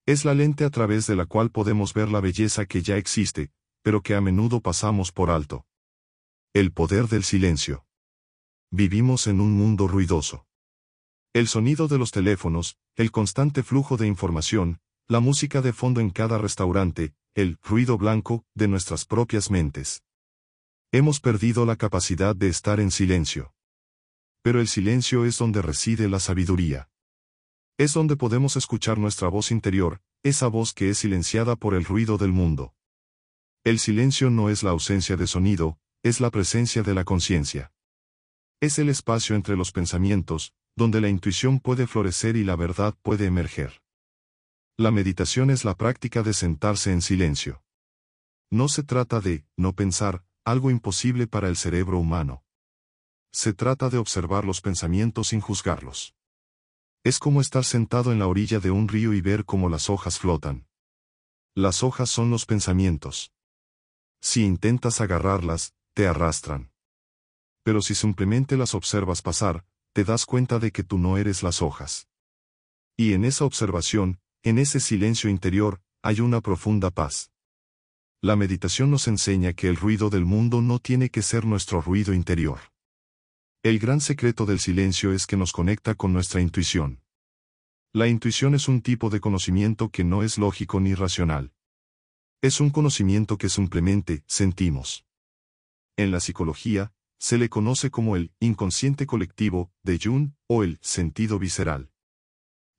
Es la lente a través de la cual podemos ver la belleza que ya existe, pero que a menudo pasamos por alto. El poder del silencio. Vivimos en un mundo ruidoso. El sonido de los teléfonos, el constante flujo de información, la música de fondo en cada restaurante, el ruido blanco de nuestras propias mentes. Hemos perdido la capacidad de estar en silencio. Pero el silencio es donde reside la sabiduría. Es donde podemos escuchar nuestra voz interior, esa voz que es silenciada por el ruido del mundo. El silencio no es la ausencia de sonido, es la presencia de la conciencia. Es el espacio entre los pensamientos, donde la intuición puede florecer y la verdad puede emerger. La meditación es la práctica de sentarse en silencio. No se trata de no pensar, algo imposible para el cerebro humano. Se trata de observar los pensamientos sin juzgarlos. Es como estar sentado en la orilla de un río y ver cómo las hojas flotan. Las hojas son los pensamientos. Si intentas agarrarlas, te arrastran. Pero si simplemente las observas pasar, te das cuenta de que tú no eres las hojas. Y en esa observación, en ese silencio interior, hay una profunda paz. La meditación nos enseña que el ruido del mundo no tiene que ser nuestro ruido interior. El gran secreto del silencio es que nos conecta con nuestra intuición. La intuición es un tipo de conocimiento que no es lógico ni racional. Es un conocimiento que simplemente sentimos. En la psicología, se le conoce como el inconsciente colectivo de Jung o el sentido visceral.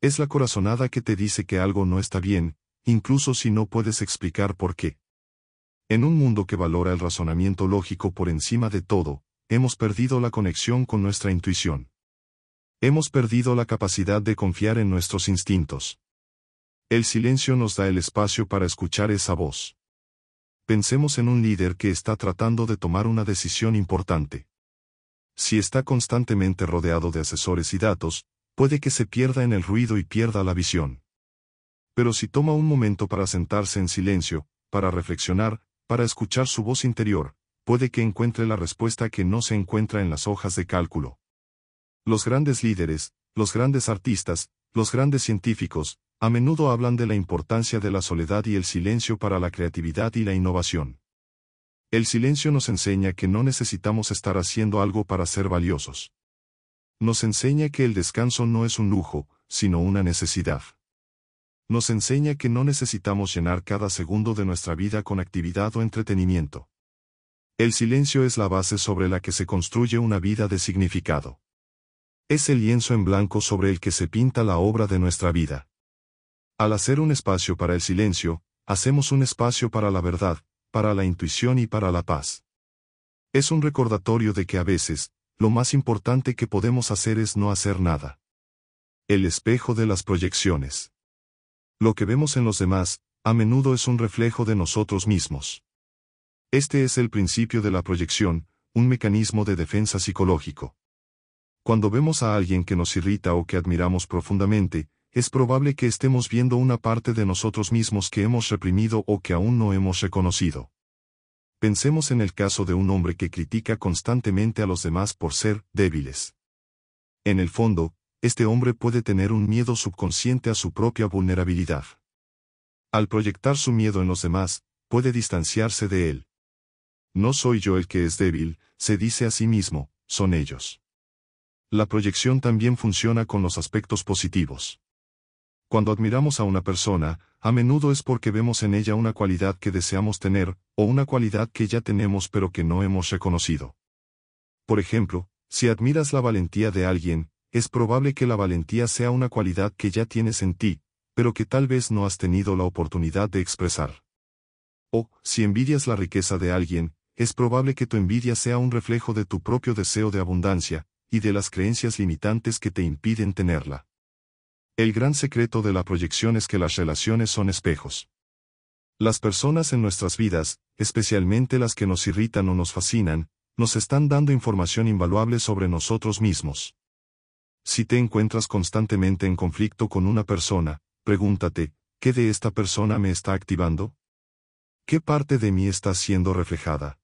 Es la corazonada que te dice que algo no está bien, incluso si no puedes explicar por qué. En un mundo que valora el razonamiento lógico por encima de todo, hemos perdido la conexión con nuestra intuición. Hemos perdido la capacidad de confiar en nuestros instintos. El silencio nos da el espacio para escuchar esa voz. Pensemos en un líder que está tratando de tomar una decisión importante. Si está constantemente rodeado de asesores y datos, puede que se pierda en el ruido y pierda la visión. Pero si toma un momento para sentarse en silencio, para reflexionar, para escuchar su voz interior, puede que encuentre la respuesta que no se encuentra en las hojas de cálculo. Los grandes líderes, los grandes artistas, los grandes científicos, a menudo hablan de la importancia de la soledad y el silencio para la creatividad y la innovación. El silencio nos enseña que no necesitamos estar haciendo algo para ser valiosos. Nos enseña que el descanso no es un lujo, sino una necesidad. Nos enseña que no necesitamos llenar cada segundo de nuestra vida con actividad o entretenimiento. El silencio es la base sobre la que se construye una vida de significado. Es el lienzo en blanco sobre el que se pinta la obra de nuestra vida. Al hacer un espacio para el silencio, hacemos un espacio para la verdad, para la intuición y para la paz. Es un recordatorio de que a veces, lo más importante que podemos hacer es no hacer nada. El espejo de las proyecciones. Lo que vemos en los demás, a menudo es un reflejo de nosotros mismos. Este es el principio de la proyección, un mecanismo de defensa psicológico. Cuando vemos a alguien que nos irrita o que admiramos profundamente, es probable que estemos viendo una parte de nosotros mismos que hemos reprimido o que aún no hemos reconocido. Pensemos en el caso de un hombre que critica constantemente a los demás por ser débiles. En el fondo, este hombre puede tener un miedo subconsciente a su propia vulnerabilidad. Al proyectar su miedo en los demás, puede distanciarse de él. No soy yo el que es débil, se dice a sí mismo, son ellos. La proyección también funciona con los aspectos positivos. Cuando admiramos a una persona, a menudo es porque vemos en ella una cualidad que deseamos tener, o una cualidad que ya tenemos pero que no hemos reconocido. Por ejemplo, si admiras la valentía de alguien, es probable que la valentía sea una cualidad que ya tienes en ti, pero que tal vez no has tenido la oportunidad de expresar. O, si envidias la riqueza de alguien, es probable que tu envidia sea un reflejo de tu propio deseo de abundancia, y de las creencias limitantes que te impiden tenerla. El gran secreto de la proyección es que las relaciones son espejos. Las personas en nuestras vidas, especialmente las que nos irritan o nos fascinan, nos están dando información invaluable sobre nosotros mismos. Si te encuentras constantemente en conflicto con una persona, pregúntate, ¿qué de esta persona me está activando? ¿Qué parte de mí está siendo reflejada?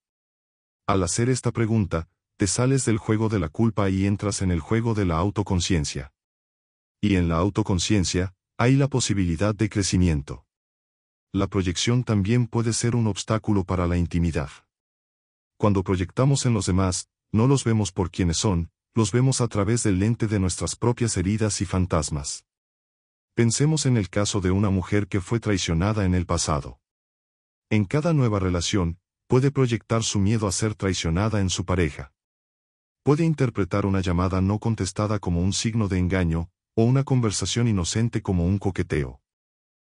Al hacer esta pregunta, te sales del juego de la culpa y entras en el juego de la autoconciencia. Y en la autoconciencia, hay la posibilidad de crecimiento. La proyección también puede ser un obstáculo para la intimidad. Cuando proyectamos en los demás, no los vemos por quienes son, los vemos a través del lente de nuestras propias heridas y fantasmas. Pensemos en el caso de una mujer que fue traicionada en el pasado. En cada nueva relación, puede proyectar su miedo a ser traicionada en su pareja. Puede interpretar una llamada no contestada como un signo de engaño, o una conversación inocente como un coqueteo.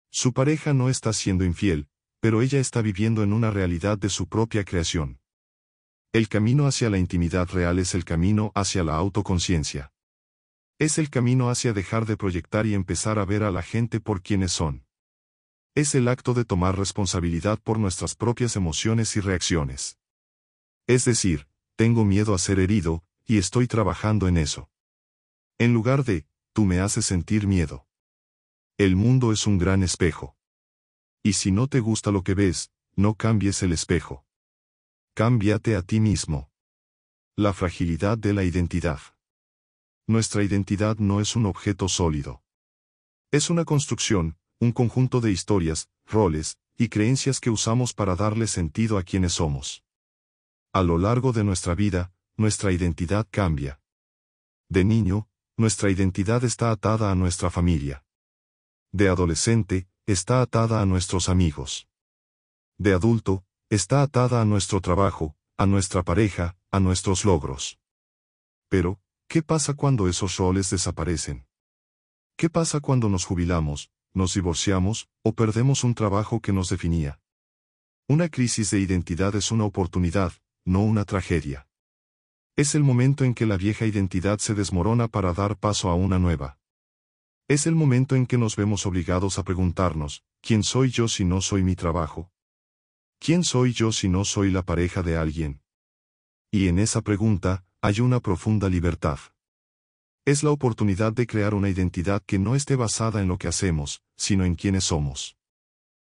Su pareja no está siendo infiel, pero ella está viviendo en una realidad de su propia creación. El camino hacia la intimidad real es el camino hacia la autoconciencia. Es el camino hacia dejar de proyectar y empezar a ver a la gente por quienes son. Es el acto de tomar responsabilidad por nuestras propias emociones y reacciones. Es decir, tengo miedo a ser herido, y estoy trabajando en eso. En lugar de, tú me haces sentir miedo. El mundo es un gran espejo. Y si no te gusta lo que ves, no cambies el espejo. Cámbiate a ti mismo. La fragilidad de la identidad. Nuestra identidad no es un objeto sólido. Es una construcción, un conjunto de historias, roles, y creencias que usamos para darle sentido a quienes somos. A lo largo de nuestra vida, nuestra identidad cambia. De niño, nuestra identidad está atada a nuestra familia. De adolescente, está atada a nuestros amigos. De adulto, está atada a nuestro trabajo, a nuestra pareja, a nuestros logros. Pero, ¿qué pasa cuando esos roles desaparecen? ¿Qué pasa cuando nos jubilamos, nos divorciamos, o perdemos un trabajo que nos definía? Una crisis de identidad es una oportunidad, no una tragedia. Es el momento en que la vieja identidad se desmorona para dar paso a una nueva. Es el momento en que nos vemos obligados a preguntarnos, ¿quién soy yo si no soy mi trabajo? ¿Quién soy yo si no soy la pareja de alguien? Y en esa pregunta, hay una profunda libertad. Es la oportunidad de crear una identidad que no esté basada en lo que hacemos, sino en quiénes somos.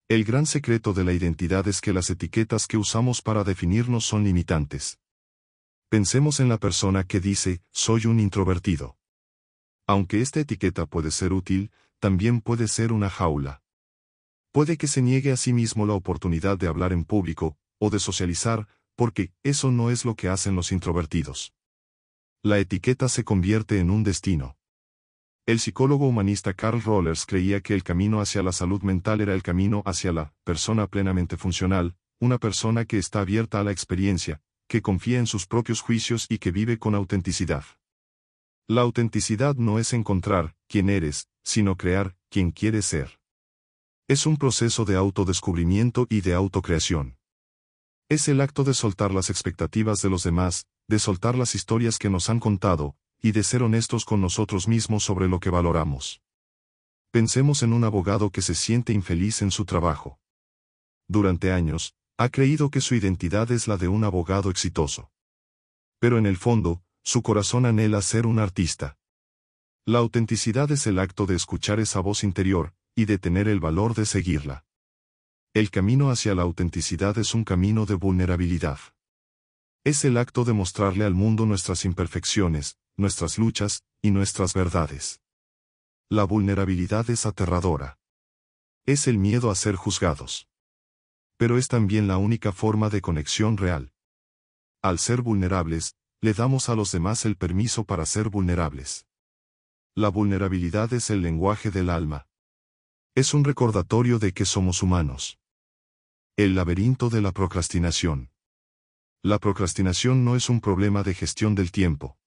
El gran secreto de la identidad es que las etiquetas que usamos para definirnos son limitantes. Pensemos en la persona que dice, soy un introvertido. Aunque esta etiqueta puede ser útil, también puede ser una jaula. Puede que se niegue a sí mismo la oportunidad de hablar en público, o de socializar, porque eso no es lo que hacen los introvertidos. La etiqueta se convierte en un destino. El psicólogo humanista Carl Rollers creía que el camino hacia la salud mental era el camino hacia la persona plenamente funcional, una persona que está abierta a la experiencia, que confía en sus propios juicios y que vive con autenticidad. La autenticidad no es encontrar quién eres, sino crear quién quieres ser. Es un proceso de autodescubrimiento y de autocreación. Es el acto de soltar las expectativas de los demás, de soltar las historias que nos han contado, y de ser honestos con nosotros mismos sobre lo que valoramos. Pensemos en un abogado que se siente infeliz en su trabajo. Durante años, ha creído que su identidad es la de un abogado exitoso. Pero en el fondo, su corazón anhela ser un artista. La autenticidad es el acto de escuchar esa voz interior, y de tener el valor de seguirla. El camino hacia la autenticidad es un camino de vulnerabilidad. Es el acto de mostrarle al mundo nuestras imperfecciones, nuestras luchas, y nuestras verdades. La vulnerabilidad es aterradora. Es el miedo a ser juzgados. Pero es también la única forma de conexión real. Al ser vulnerables, le damos a los demás el permiso para ser vulnerables. La vulnerabilidad es el lenguaje del alma. Es un recordatorio de que somos humanos. El laberinto de la procrastinación. La procrastinación no es un problema de gestión del tiempo.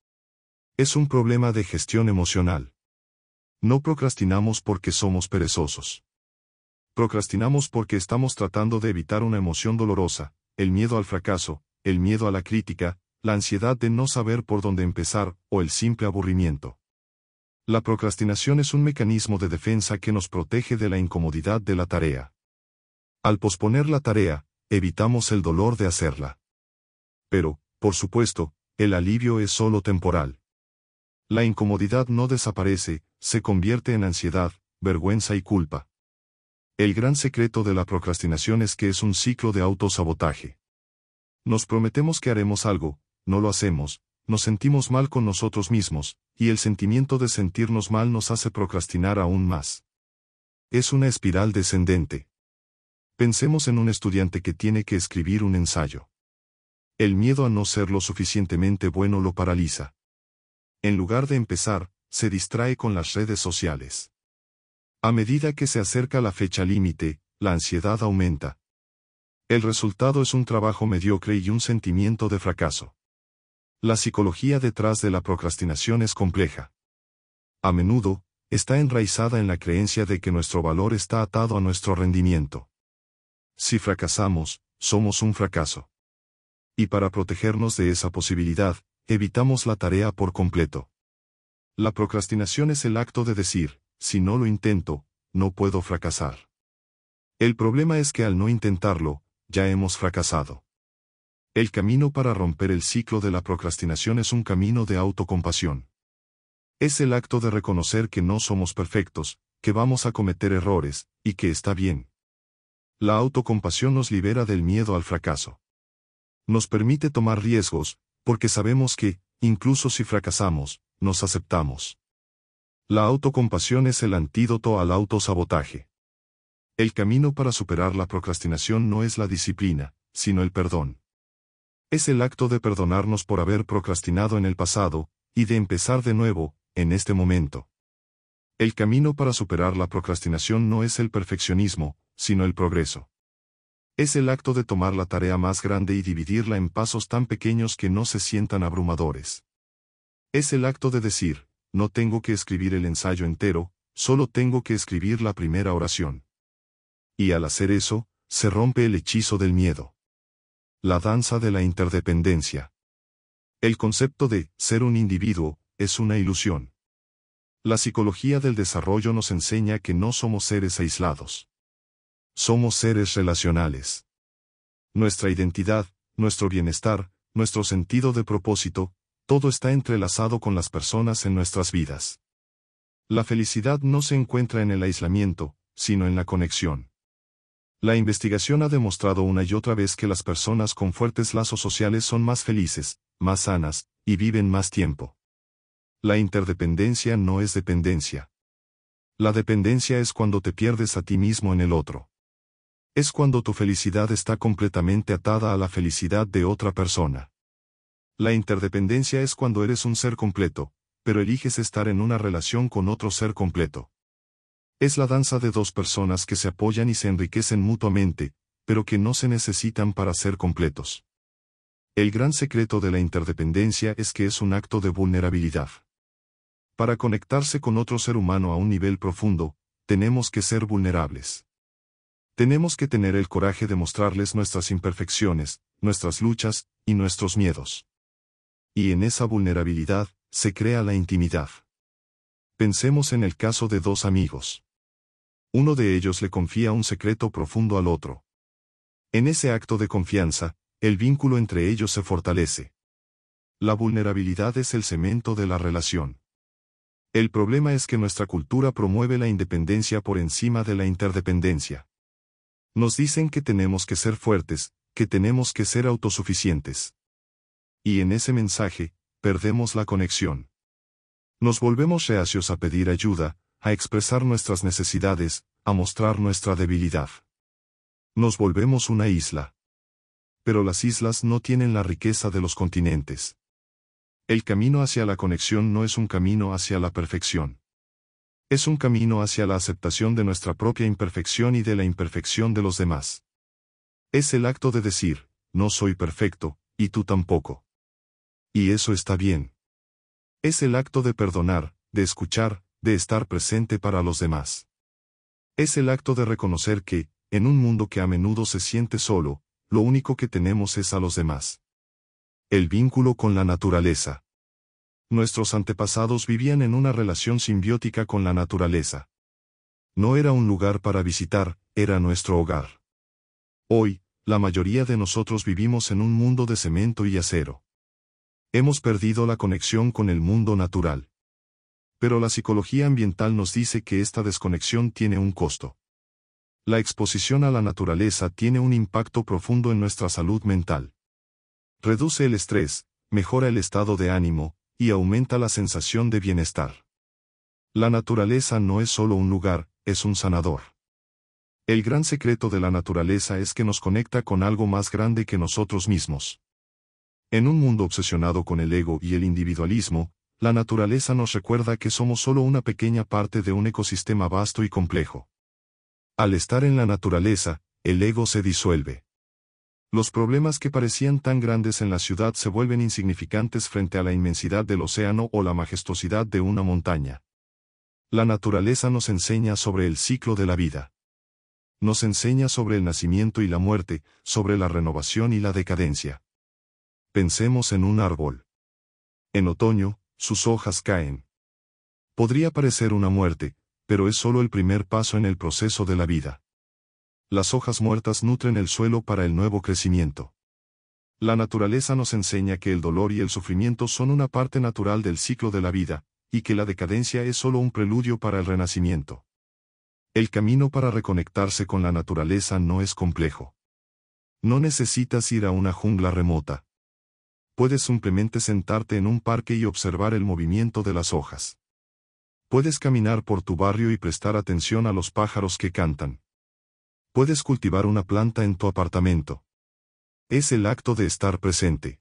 Es un problema de gestión emocional. No procrastinamos porque somos perezosos. Procrastinamos porque estamos tratando de evitar una emoción dolorosa, el miedo al fracaso, el miedo a la crítica, la ansiedad de no saber por dónde empezar, o el simple aburrimiento. La procrastinación es un mecanismo de defensa que nos protege de la incomodidad de la tarea. Al posponer la tarea, evitamos el dolor de hacerla. Pero, por supuesto, el alivio es solo temporal. La incomodidad no desaparece, se convierte en ansiedad, vergüenza y culpa. El gran secreto de la procrastinación es que es un ciclo de autosabotaje. Nos prometemos que haremos algo, no lo hacemos, nos sentimos mal con nosotros mismos, y el sentimiento de sentirnos mal nos hace procrastinar aún más. Es una espiral descendente. Pensemos en un estudiante que tiene que escribir un ensayo. El miedo a no ser lo suficientemente bueno lo paraliza. En lugar de empezar, se distrae con las redes sociales. A medida que se acerca la fecha límite, la ansiedad aumenta. El resultado es un trabajo mediocre y un sentimiento de fracaso. La psicología detrás de la procrastinación es compleja. A menudo, está enraizada en la creencia de que nuestro valor está atado a nuestro rendimiento. Si fracasamos, somos un fracaso. Y para protegernos de esa posibilidad, evitamos la tarea por completo. La procrastinación es el acto de decir, si no lo intento, no puedo fracasar. El problema es que al no intentarlo, ya hemos fracasado. El camino para romper el ciclo de la procrastinación es un camino de autocompasión. Es el acto de reconocer que no somos perfectos, que vamos a cometer errores, y que está bien. La autocompasión nos libera del miedo al fracaso. Nos permite tomar riesgos, porque sabemos que, incluso si fracasamos, nos aceptamos. La autocompasión es el antídoto al autosabotaje. El camino para superar la procrastinación no es la disciplina, sino el perdón. Es el acto de perdonarnos por haber procrastinado en el pasado, y de empezar de nuevo, en este momento. El camino para superar la procrastinación no es el perfeccionismo, sino el progreso. Es el acto de tomar la tarea más grande y dividirla en pasos tan pequeños que no se sientan abrumadores. Es el acto de decir, no tengo que escribir el ensayo entero, solo tengo que escribir la primera oración. Y al hacer eso, se rompe el hechizo del miedo. La danza de la interdependencia. El concepto de ser un individuo es una ilusión. La psicología del desarrollo nos enseña que no somos seres aislados. Somos seres relacionales. Nuestra identidad, nuestro bienestar, nuestro sentido de propósito, todo está entrelazado con las personas en nuestras vidas. La felicidad no se encuentra en el aislamiento, sino en la conexión. La investigación ha demostrado una y otra vez que las personas con fuertes lazos sociales son más felices, más sanas, y viven más tiempo. La interdependencia no es dependencia. La dependencia es cuando te pierdes a ti mismo en el otro. Es cuando tu felicidad está completamente atada a la felicidad de otra persona. La interdependencia es cuando eres un ser completo, pero eliges estar en una relación con otro ser completo. Es la danza de dos personas que se apoyan y se enriquecen mutuamente, pero que no se necesitan para ser completos. El gran secreto de la interdependencia es que es un acto de vulnerabilidad. Para conectarse con otro ser humano a un nivel profundo, tenemos que ser vulnerables. Tenemos que tener el coraje de mostrarles nuestras imperfecciones, nuestras luchas, y nuestros miedos. Y en esa vulnerabilidad, se crea la intimidad. Pensemos en el caso de dos amigos. Uno de ellos le confía un secreto profundo al otro. En ese acto de confianza, el vínculo entre ellos se fortalece. La vulnerabilidad es el cemento de la relación. El problema es que nuestra cultura promueve la independencia por encima de la interdependencia. Nos dicen que tenemos que ser fuertes, que tenemos que ser autosuficientes. Y en ese mensaje, perdemos la conexión. Nos volvemos reacios a pedir ayuda, a expresar nuestras necesidades, a mostrar nuestra debilidad. Nos volvemos una isla. Pero las islas no tienen la riqueza de los continentes. El camino hacia la conexión no es un camino hacia la perfección. Es un camino hacia la aceptación de nuestra propia imperfección y de la imperfección de los demás. Es el acto de decir, no soy perfecto, y tú tampoco. Y eso está bien. Es el acto de perdonar, de escuchar, de estar presente para los demás. Es el acto de reconocer que, en un mundo que a menudo se siente solo, lo único que tenemos es a los demás. El vínculo con la naturaleza. Nuestros antepasados vivían en una relación simbiótica con la naturaleza. No era un lugar para visitar, era nuestro hogar. Hoy, la mayoría de nosotros vivimos en un mundo de cemento y acero. Hemos perdido la conexión con el mundo natural. Pero la psicología ambiental nos dice que esta desconexión tiene un costo. La exposición a la naturaleza tiene un impacto profundo en nuestra salud mental. Reduce el estrés, mejora el estado de ánimo, y aumenta la sensación de bienestar. La naturaleza no es solo un lugar, es un sanador. El gran secreto de la naturaleza es que nos conecta con algo más grande que nosotros mismos. En un mundo obsesionado con el ego y el individualismo, la naturaleza nos recuerda que somos solo una pequeña parte de un ecosistema vasto y complejo. Al estar en la naturaleza, el ego se disuelve. Los problemas que parecían tan grandes en la ciudad se vuelven insignificantes frente a la inmensidad del océano o la majestuosidad de una montaña. La naturaleza nos enseña sobre el ciclo de la vida. Nos enseña sobre el nacimiento y la muerte, sobre la renovación y la decadencia. Pensemos en un árbol. En otoño, sus hojas caen. Podría parecer una muerte, pero es solo el primer paso en el proceso de la vida. Las hojas muertas nutren el suelo para el nuevo crecimiento. La naturaleza nos enseña que el dolor y el sufrimiento son una parte natural del ciclo de la vida, y que la decadencia es solo un preludio para el renacimiento. El camino para reconectarse con la naturaleza no es complejo. No necesitas ir a una jungla remota. Puedes simplemente sentarte en un parque y observar el movimiento de las hojas. Puedes caminar por tu barrio y prestar atención a los pájaros que cantan. Puedes cultivar una planta en tu apartamento. Es el acto de estar presente.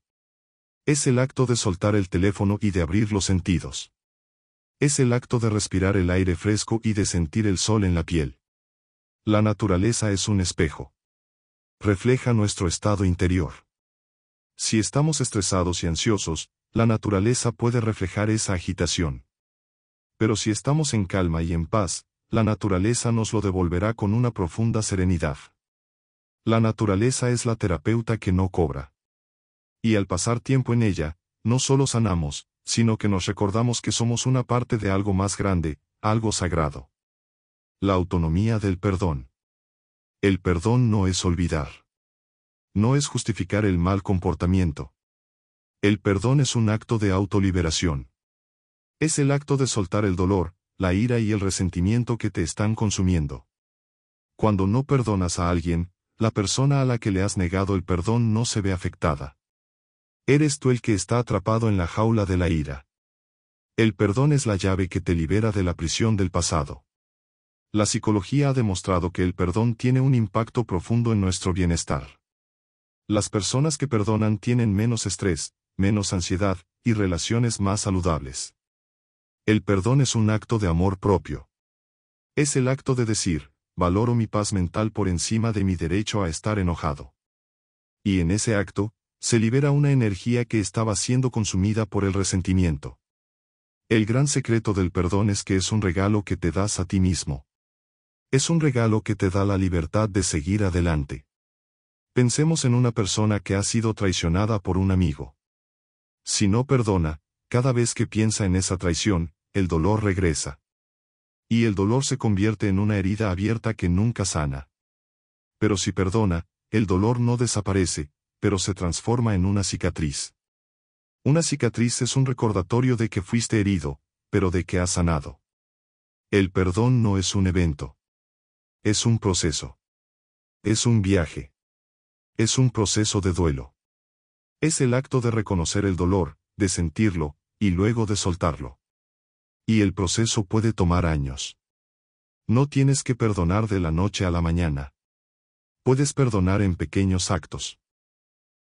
Es el acto de soltar el teléfono y de abrir los sentidos. Es el acto de respirar el aire fresco y de sentir el sol en la piel. La naturaleza es un espejo. Refleja nuestro estado interior. Si estamos estresados y ansiosos, la naturaleza puede reflejar esa agitación. Pero si estamos en calma y en paz, la naturaleza nos lo devolverá con una profunda serenidad. La naturaleza es la terapeuta que no cobra. Y al pasar tiempo en ella, no solo sanamos, sino que nos recordamos que somos una parte de algo más grande, algo sagrado. La autonomía del perdón. El perdón no es olvidar. No es justificar el mal comportamiento. El perdón es un acto de autoliberación. Es el acto de soltar el dolor, la ira y el resentimiento que te están consumiendo. Cuando no perdonas a alguien, la persona a la que le has negado el perdón no se ve afectada. Eres tú el que está atrapado en la jaula de la ira. El perdón es la llave que te libera de la prisión del pasado. La psicología ha demostrado que el perdón tiene un impacto profundo en nuestro bienestar. Las personas que perdonan tienen menos estrés, menos ansiedad, y relaciones más saludables. El perdón es un acto de amor propio. Es el acto de decir, valoro mi paz mental por encima de mi derecho a estar enojado. Y en ese acto, se libera una energía que estaba siendo consumida por el resentimiento. El gran secreto del perdón es que es un regalo que te das a ti mismo. Es un regalo que te da la libertad de seguir adelante. Pensemos en una persona que ha sido traicionada por un amigo. Si no perdona, cada vez que piensa en esa traición, el dolor regresa. Y el dolor se convierte en una herida abierta que nunca sana. Pero si perdona, el dolor no desaparece, pero se transforma en una cicatriz. Una cicatriz es un recordatorio de que fuiste herido, pero de que has sanado. El perdón no es un evento. Es un proceso. Es un viaje. Es un proceso de duelo. Es el acto de reconocer el dolor, de sentirlo, y luego de soltarlo. Y el proceso puede tomar años. No tienes que perdonar de la noche a la mañana. Puedes perdonar en pequeños actos.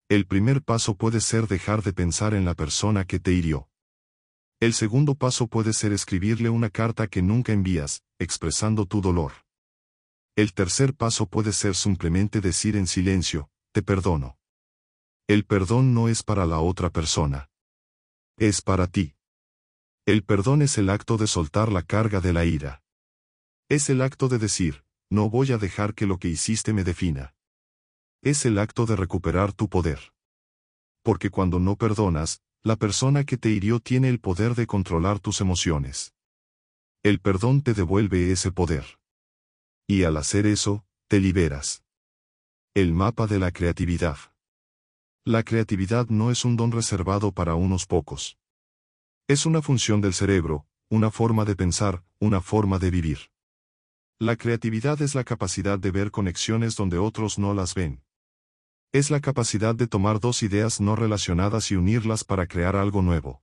El primer paso puede ser dejar de pensar en la persona que te hirió. El segundo paso puede ser escribirle una carta que nunca envías, expresando tu dolor. El tercer paso puede ser simplemente decir en silencio, te perdono. El perdón no es para la otra persona. Es para ti. El perdón es el acto de soltar la carga de la ira. Es el acto de decir, no voy a dejar que lo que hiciste me defina. Es el acto de recuperar tu poder. Porque cuando no perdonas, la persona que te hirió tiene el poder de controlar tus emociones. El perdón te devuelve ese poder. Y al hacer eso, te liberas. El mapa de la creatividad. La creatividad no es un don reservado para unos pocos. Es una función del cerebro, una forma de pensar, una forma de vivir. La creatividad es la capacidad de ver conexiones donde otros no las ven. Es la capacidad de tomar dos ideas no relacionadas y unirlas para crear algo nuevo.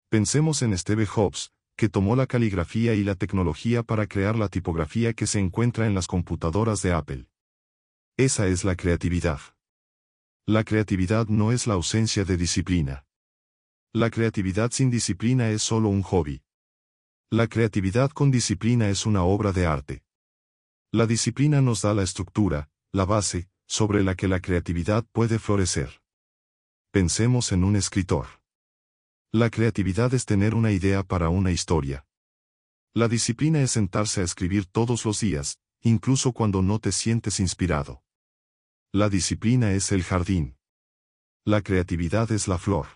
Pensemos en Steve Jobs, que tomó la caligrafía y la tecnología para crear la tipografía que se encuentra en las computadoras de Apple. Esa es la creatividad. La creatividad no es la ausencia de disciplina. La creatividad sin disciplina es solo un hobby. La creatividad con disciplina es una obra de arte. La disciplina nos da la estructura, la base, sobre la que la creatividad puede florecer. Pensemos en un escritor. La creatividad es tener una idea para una historia. La disciplina es sentarse a escribir todos los días, incluso cuando no te sientes inspirado. La disciplina es el jardín. La creatividad es la flor.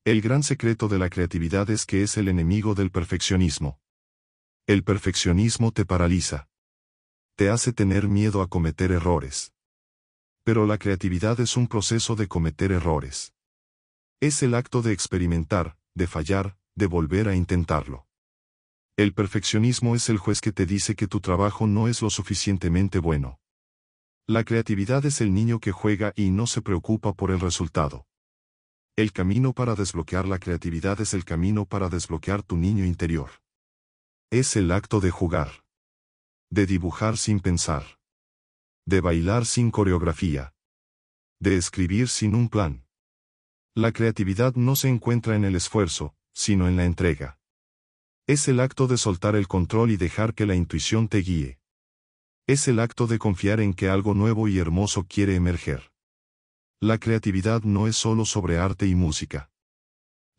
El gran secreto de la creatividad es que es el enemigo del perfeccionismo. El perfeccionismo te paraliza. Te hace tener miedo a cometer errores. Pero la creatividad es un proceso de cometer errores. Es el acto de experimentar, de fallar, de volver a intentarlo. El perfeccionismo es el juez que te dice que tu trabajo no es lo suficientemente bueno. La creatividad es el niño que juega y no se preocupa por el resultado. El camino para desbloquear la creatividad es el camino para desbloquear tu niño interior. Es el acto de jugar. De dibujar sin pensar. De bailar sin coreografía. De escribir sin un plan. La creatividad no se encuentra en el esfuerzo, sino en la entrega. Es el acto de soltar el control y dejar que la intuición te guíe. Es el acto de confiar en que algo nuevo y hermoso quiere emerger. La creatividad no es solo sobre arte y música.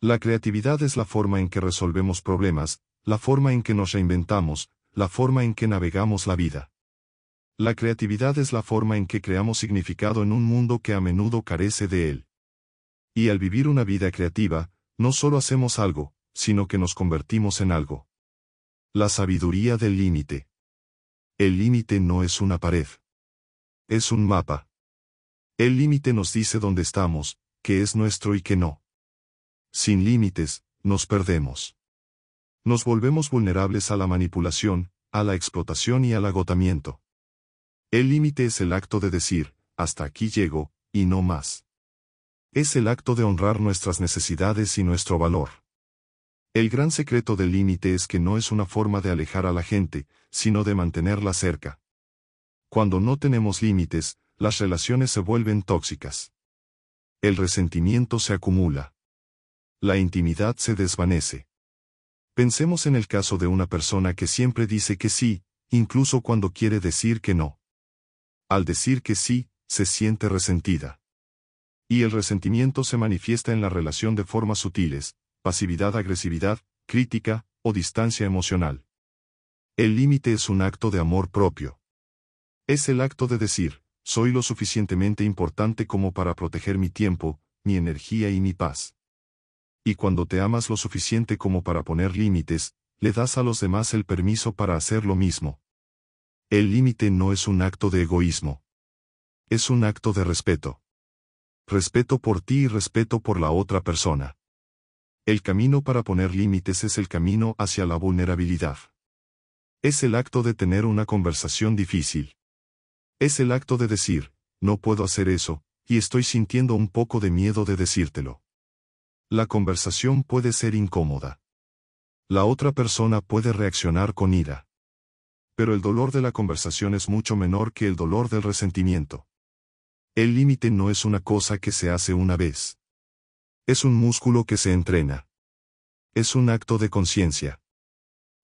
La creatividad es la forma en que resolvemos problemas, la forma en que nos reinventamos, la forma en que navegamos la vida. La creatividad es la forma en que creamos significado en un mundo que a menudo carece de él. Y al vivir una vida creativa, no solo hacemos algo, sino que nos convertimos en algo. La sabiduría del límite. El límite no es una pared. Es un mapa. El límite nos dice dónde estamos, qué es nuestro y qué no. Sin límites, nos perdemos. Nos volvemos vulnerables a la manipulación, a la explotación y al agotamiento. El límite es el acto de decir, hasta aquí llego, y no más. Es el acto de honrar nuestras necesidades y nuestro valor. El gran secreto del límite es que no es una forma de alejar a la gente, sino de mantenerla cerca. Cuando no tenemos límites, las relaciones se vuelven tóxicas. El resentimiento se acumula. La intimidad se desvanece. Pensemos en el caso de una persona que siempre dice que sí, incluso cuando quiere decir que no. Al decir que sí, se siente resentida. Y el resentimiento se manifiesta en la relación de formas sutiles: pasividad-agresividad, crítica, o distancia emocional. El límite es un acto de amor propio. Es el acto de decir, soy lo suficientemente importante como para proteger mi tiempo, mi energía y mi paz. Y cuando te amas lo suficiente como para poner límites, le das a los demás el permiso para hacer lo mismo. El límite no es un acto de egoísmo. Es un acto de respeto. Respeto por ti y respeto por la otra persona. El camino para poner límites es el camino hacia la vulnerabilidad. Es el acto de tener una conversación difícil. Es el acto de decir, no puedo hacer eso, y estoy sintiendo un poco de miedo de decírtelo. La conversación puede ser incómoda. La otra persona puede reaccionar con ira. Pero el dolor de la conversación es mucho menor que el dolor del resentimiento. El límite no es una cosa que se hace una vez. Es un músculo que se entrena. Es un acto de conciencia.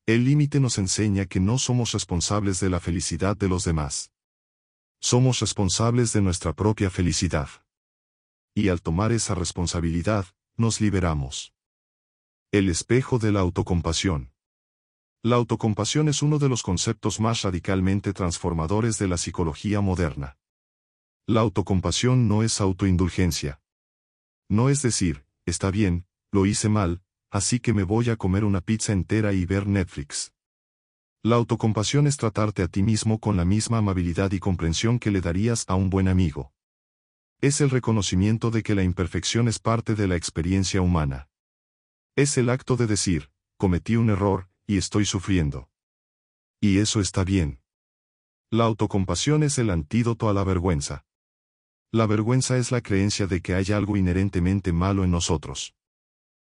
El límite nos enseña que no somos responsables de la felicidad de los demás. Somos responsables de nuestra propia felicidad. Y al tomar esa responsabilidad, nos liberamos. El espejo de la autocompasión. La autocompasión es uno de los conceptos más radicalmente transformadores de la psicología moderna. La autocompasión no es autoindulgencia. No es decir, está bien, lo hice mal, así que me voy a comer una pizza entera y ver Netflix. La autocompasión es tratarte a ti mismo con la misma amabilidad y comprensión que le darías a un buen amigo. Es el reconocimiento de que la imperfección es parte de la experiencia humana. Es el acto de decir, cometí un error, y estoy sufriendo. Y eso está bien. La autocompasión es el antídoto a la vergüenza. La vergüenza es la creencia de que hay algo inherentemente malo en nosotros.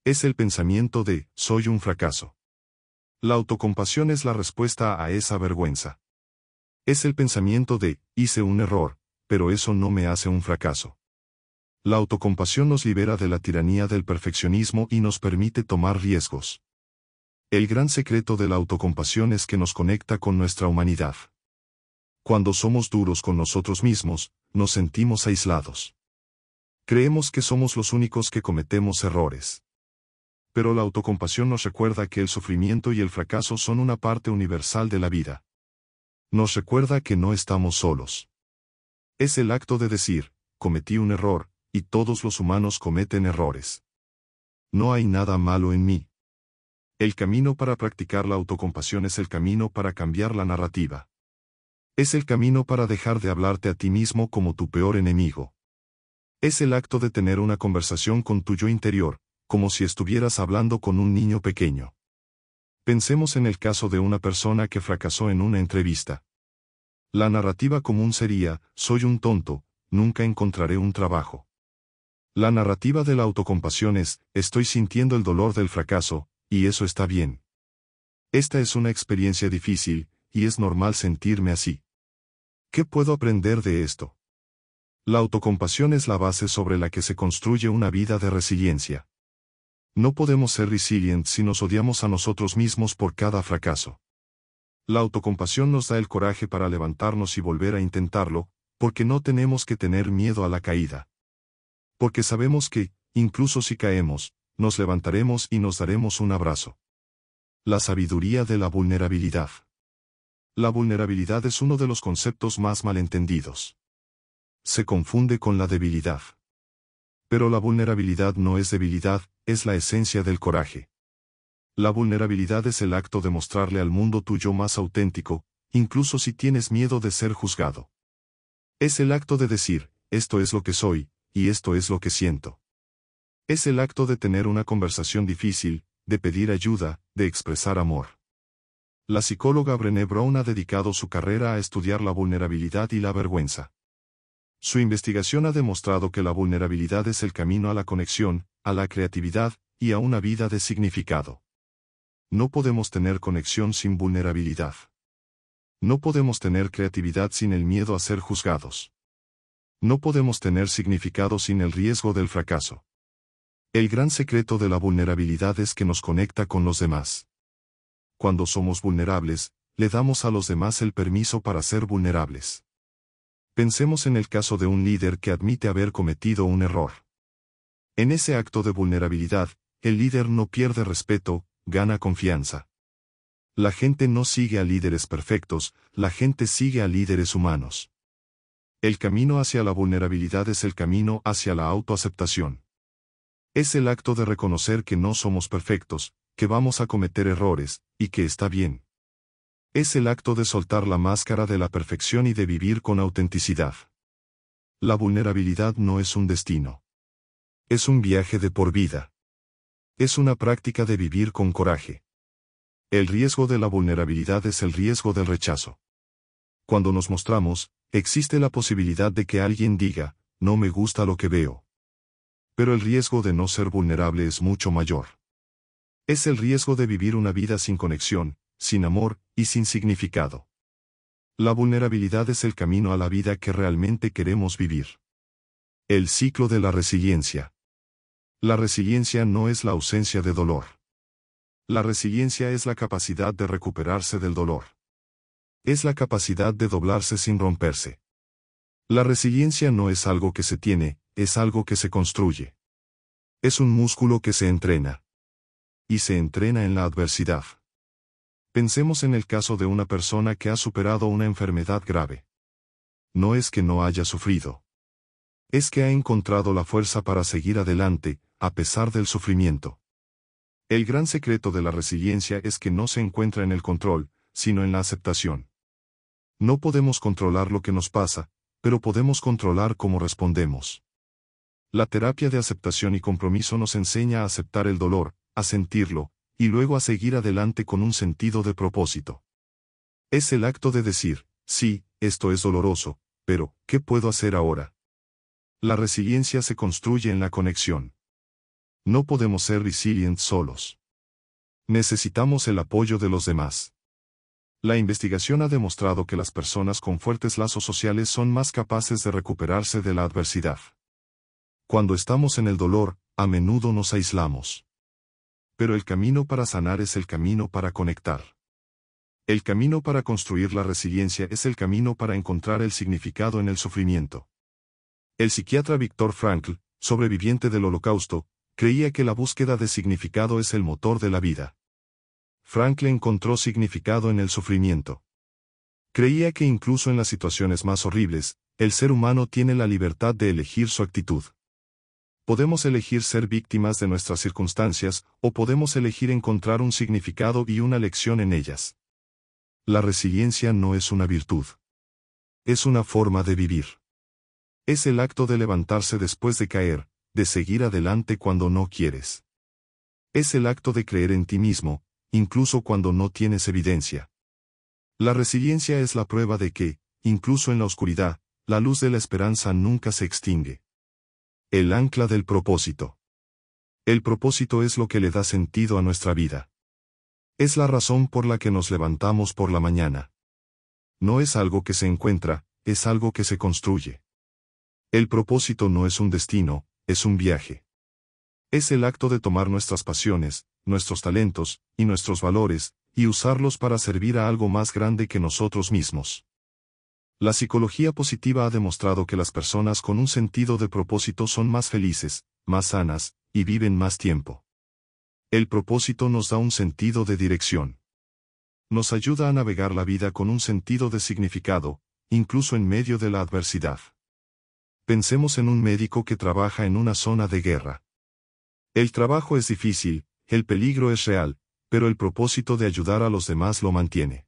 Es el pensamiento de, soy un fracaso. La autocompasión es la respuesta a esa vergüenza. Es el pensamiento de, hice un error, pero eso no me hace un fracaso. La autocompasión nos libera de la tiranía del perfeccionismo y nos permite tomar riesgos. El gran secreto de la autocompasión es que nos conecta con nuestra humanidad. Cuando somos duros con nosotros mismos, nos sentimos aislados. Creemos que somos los únicos que cometemos errores. Pero la autocompasión nos recuerda que el sufrimiento y el fracaso son una parte universal de la vida. Nos recuerda que no estamos solos. Es el acto de decir, cometí un error, y todos los humanos cometen errores. No hay nada malo en mí. El camino para practicar la autocompasión es el camino para cambiar la narrativa. Es el camino para dejar de hablarte a ti mismo como tu peor enemigo. Es el acto de tener una conversación con tu yo interior, como si estuvieras hablando con un niño pequeño. Pensemos en el caso de una persona que fracasó en una entrevista. La narrativa común sería, soy un tonto, nunca encontraré un trabajo. La narrativa de la autocompasión es, estoy sintiendo el dolor del fracaso, y eso está bien. Esta es una experiencia difícil, y es normal sentirme así. ¿Qué puedo aprender de esto? La autocompasión es la base sobre la que se construye una vida de resiliencia. No podemos ser resilientes si nos odiamos a nosotros mismos por cada fracaso. La autocompasión nos da el coraje para levantarnos y volver a intentarlo, porque no tenemos que tener miedo a la caída. Porque sabemos que, incluso si caemos, nos levantaremos y nos daremos un abrazo. La sabiduría de la vulnerabilidad. La vulnerabilidad es uno de los conceptos más malentendidos. Se confunde con la debilidad. Pero la vulnerabilidad no es debilidad, es la esencia del coraje. La vulnerabilidad es el acto de mostrarle al mundo tu yo más auténtico, incluso si tienes miedo de ser juzgado. Es el acto de decir, esto es lo que soy, y esto es lo que siento. Es el acto de tener una conversación difícil, de pedir ayuda, de expresar amor. La psicóloga Brené Brown ha dedicado su carrera a estudiar la vulnerabilidad y la vergüenza. Su investigación ha demostrado que la vulnerabilidad es el camino a la conexión, a la creatividad, y a una vida de significado. No podemos tener conexión sin vulnerabilidad. No podemos tener creatividad sin el miedo a ser juzgados. No podemos tener significado sin el riesgo del fracaso. El gran secreto de la vulnerabilidad es que nos conecta con los demás. Cuando somos vulnerables, le damos a los demás el permiso para ser vulnerables. Pensemos en el caso de un líder que admite haber cometido un error. En ese acto de vulnerabilidad, el líder no pierde respeto, gana confianza. La gente no sigue a líderes perfectos, la gente sigue a líderes humanos. El camino hacia la vulnerabilidad es el camino hacia la autoaceptación. Es el acto de reconocer que no somos perfectos, que vamos a cometer errores, y que está bien. Es el acto de soltar la máscara de la perfección y de vivir con autenticidad. La vulnerabilidad no es un destino. Es un viaje de por vida. Es una práctica de vivir con coraje. El riesgo de la vulnerabilidad es el riesgo del rechazo. Cuando nos mostramos, existe la posibilidad de que alguien diga, no me gusta lo que veo. Pero el riesgo de no ser vulnerable es mucho mayor. Es el riesgo de vivir una vida sin conexión, sin amor, y sin significado. La vulnerabilidad es el camino a la vida que realmente queremos vivir. El ciclo de la resiliencia. La resiliencia no es la ausencia de dolor. La resiliencia es la capacidad de recuperarse del dolor. Es la capacidad de doblarse sin romperse. La resiliencia no es algo que se tiene, es algo que se construye. Es un músculo que se entrena. Y se entrena en la adversidad. Pensemos en el caso de una persona que ha superado una enfermedad grave. No es que no haya sufrido. Es que ha encontrado la fuerza para seguir adelante, a pesar del sufrimiento. El gran secreto de la resiliencia es que no se encuentra en el control, sino en la aceptación. No podemos controlar lo que nos pasa, pero podemos controlar cómo respondemos. La terapia de aceptación y compromiso nos enseña a aceptar el dolor, a sentirlo, y luego a seguir adelante con un sentido de propósito. Es el acto de decir, sí, esto es doloroso, pero, ¿qué puedo hacer ahora? La resiliencia se construye en la conexión. No podemos ser resilient solos. Necesitamos el apoyo de los demás. La investigación ha demostrado que las personas con fuertes lazos sociales son más capaces de recuperarse de la adversidad. Cuando estamos en el dolor, a menudo nos aislamos. Pero el camino para sanar es el camino para conectar. El camino para construir la resiliencia es el camino para encontrar el significado en el sufrimiento. El psiquiatra Viktor Frankl, sobreviviente del Holocausto, creía que la búsqueda de significado es el motor de la vida. Frankl encontró significado en el sufrimiento. Creía que incluso en las situaciones más horribles, el ser humano tiene la libertad de elegir su actitud. Podemos elegir ser víctimas de nuestras circunstancias, o podemos elegir encontrar un significado y una lección en ellas. La resiliencia no es una virtud. Es una forma de vivir. Es el acto de levantarse después de caer, de seguir adelante cuando no quieres. Es el acto de creer en ti mismo, incluso cuando no tienes evidencia. La resiliencia es la prueba de que, incluso en la oscuridad, la luz de la esperanza nunca se extingue. El ancla del propósito. El propósito es lo que le da sentido a nuestra vida. Es la razón por la que nos levantamos por la mañana. No es algo que se encuentra, es algo que se construye. El propósito no es un destino, es un viaje. Es el acto de tomar nuestras pasiones, nuestros talentos, y nuestros valores, y usarlos para servir a algo más grande que nosotros mismos. La psicología positiva ha demostrado que las personas con un sentido de propósito son más felices, más sanas, y viven más tiempo. El propósito nos da un sentido de dirección. Nos ayuda a navegar la vida con un sentido de significado, incluso en medio de la adversidad. Pensemos en un médico que trabaja en una zona de guerra. El trabajo es difícil, el peligro es real, pero el propósito de ayudar a los demás lo mantiene.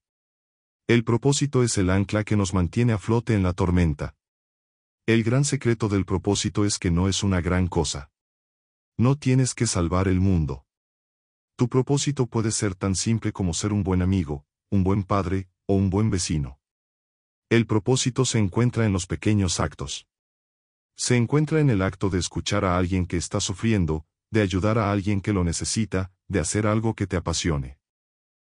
El propósito es el ancla que nos mantiene a flote en la tormenta. El gran secreto del propósito es que no es una gran cosa. No tienes que salvar el mundo. Tu propósito puede ser tan simple como ser un buen amigo, un buen padre, o un buen vecino. El propósito se encuentra en los pequeños actos. Se encuentra en el acto de escuchar a alguien que está sufriendo, de ayudar a alguien que lo necesita, de hacer algo que te apasione.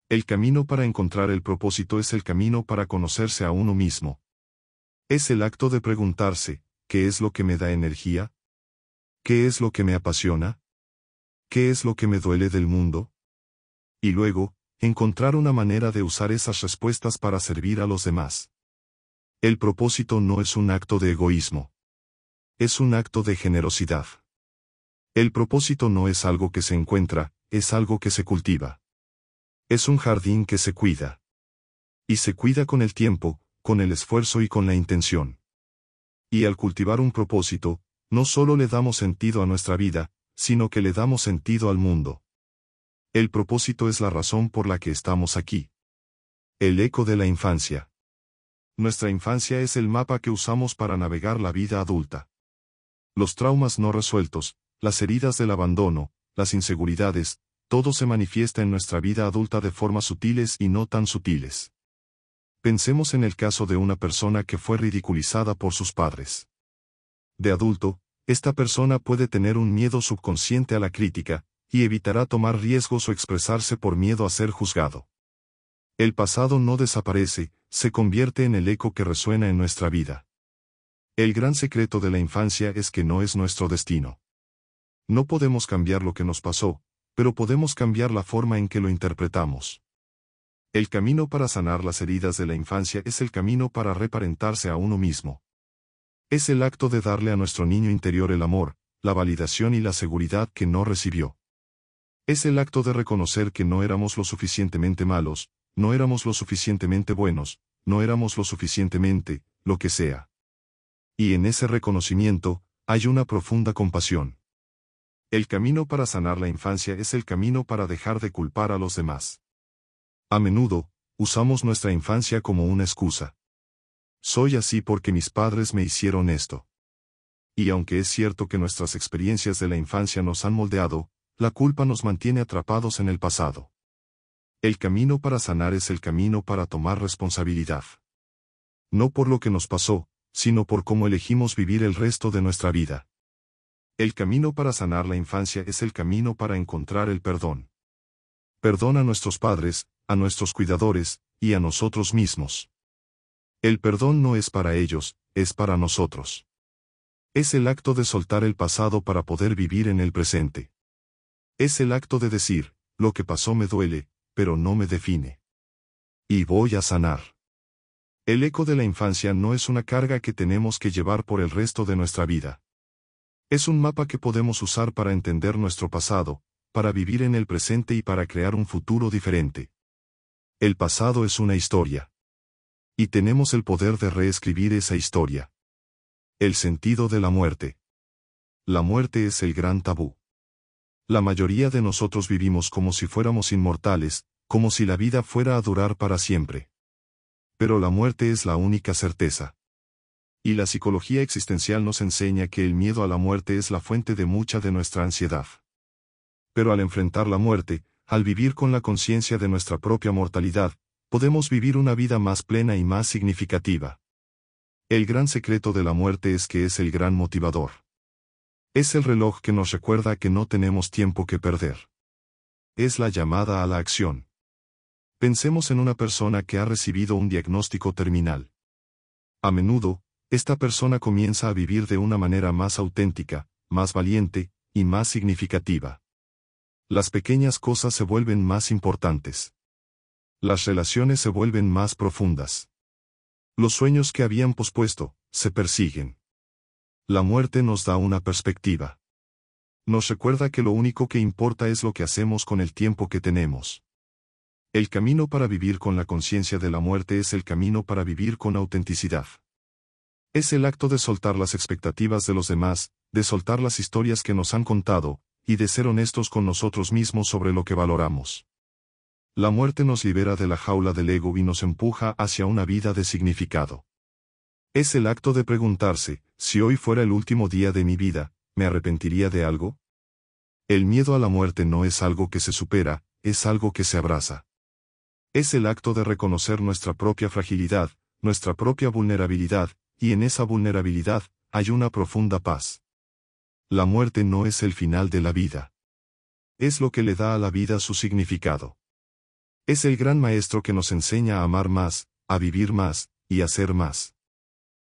El camino para encontrar el propósito es el camino para conocerse a uno mismo. Es el acto de preguntarse, ¿qué es lo que me da energía? ¿Qué es lo que me apasiona? ¿Qué es lo que me duele del mundo? Y luego, encontrar una manera de usar esas respuestas para servir a los demás. El propósito no es un acto de egoísmo. Es un acto de generosidad. El propósito no es algo que se encuentra, es algo que se cultiva. Es un jardín que se cuida. Y se cuida con el tiempo, con el esfuerzo y con la intención. Y al cultivar un propósito, no solo le damos sentido a nuestra vida, sino que le damos sentido al mundo. El propósito es la razón por la que estamos aquí. El eco de la infancia. Nuestra infancia es el mapa que usamos para navegar la vida adulta. Los traumas no resueltos, las heridas del abandono, las inseguridades, todo se manifiesta en nuestra vida adulta de formas sutiles y no tan sutiles. Pensemos en el caso de una persona que fue ridiculizada por sus padres. De adulto, esta persona puede tener un miedo subconsciente a la crítica, y evitará tomar riesgos o expresarse por miedo a ser juzgado. El pasado no desaparece, se convierte en el eco que resuena en nuestra vida. El gran secreto de la infancia es que no es nuestro destino. No podemos cambiar lo que nos pasó, pero podemos cambiar la forma en que lo interpretamos. El camino para sanar las heridas de la infancia es el camino para reparentarse a uno mismo. Es el acto de darle a nuestro niño interior el amor, la validación y la seguridad que no recibió. Es el acto de reconocer que no éramos lo suficientemente malos, no éramos lo suficientemente buenos, no éramos lo suficientemente, lo que sea. Y en ese reconocimiento, hay una profunda compasión. El camino para sanar la infancia es el camino para dejar de culpar a los demás. A menudo, usamos nuestra infancia como una excusa. Soy así porque mis padres me hicieron esto. Y aunque es cierto que nuestras experiencias de la infancia nos han moldeado, la culpa nos mantiene atrapados en el pasado. El camino para sanar es el camino para tomar responsabilidad. No por lo que nos pasó, sino por cómo elegimos vivir el resto de nuestra vida. El camino para sanar la infancia es el camino para encontrar el perdón. Perdón a nuestros padres, a nuestros cuidadores, y a nosotros mismos. El perdón no es para ellos, es para nosotros. Es el acto de soltar el pasado para poder vivir en el presente. Es el acto de decir, lo que pasó me duele, pero no me define. Y voy a sanar. El eco de la infancia no es una carga que tenemos que llevar por el resto de nuestra vida. Es un mapa que podemos usar para entender nuestro pasado, para vivir en el presente y para crear un futuro diferente. El pasado es una historia. Y tenemos el poder de reescribir esa historia. El sentido de la muerte. La muerte es el gran tabú. La mayoría de nosotros vivimos como si fuéramos inmortales, como si la vida fuera a durar para siempre. Pero la muerte es la única certeza. Y la psicología existencial nos enseña que el miedo a la muerte es la fuente de mucha de nuestra ansiedad. Pero al enfrentar la muerte, al vivir con la conciencia de nuestra propia mortalidad, podemos vivir una vida más plena y más significativa. El gran secreto de la muerte es que es el gran motivador. Es el reloj que nos recuerda que no tenemos tiempo que perder. Es la llamada a la acción. Pensemos en una persona que ha recibido un diagnóstico terminal. A menudo, esta persona comienza a vivir de una manera más auténtica, más valiente, y más significativa. Las pequeñas cosas se vuelven más importantes. Las relaciones se vuelven más profundas. Los sueños que habían pospuesto, se persiguen. La muerte nos da una perspectiva. Nos recuerda que lo único que importa es lo que hacemos con el tiempo que tenemos. El camino para vivir con la conciencia de la muerte es el camino para vivir con autenticidad. Es el acto de soltar las expectativas de los demás, de soltar las historias que nos han contado, y de ser honestos con nosotros mismos sobre lo que valoramos. La muerte nos libera de la jaula del ego y nos empuja hacia una vida de significado. Es el acto de preguntarse, si hoy fuera el último día de mi vida, ¿me arrepentiría de algo? El miedo a la muerte no es algo que se supera, es algo que se abraza. Es el acto de reconocer nuestra propia fragilidad, nuestra propia vulnerabilidad, y en esa vulnerabilidad hay una profunda paz. La muerte no es el final de la vida. Es lo que le da a la vida su significado. Es el gran maestro que nos enseña a amar más, a vivir más, y a ser más.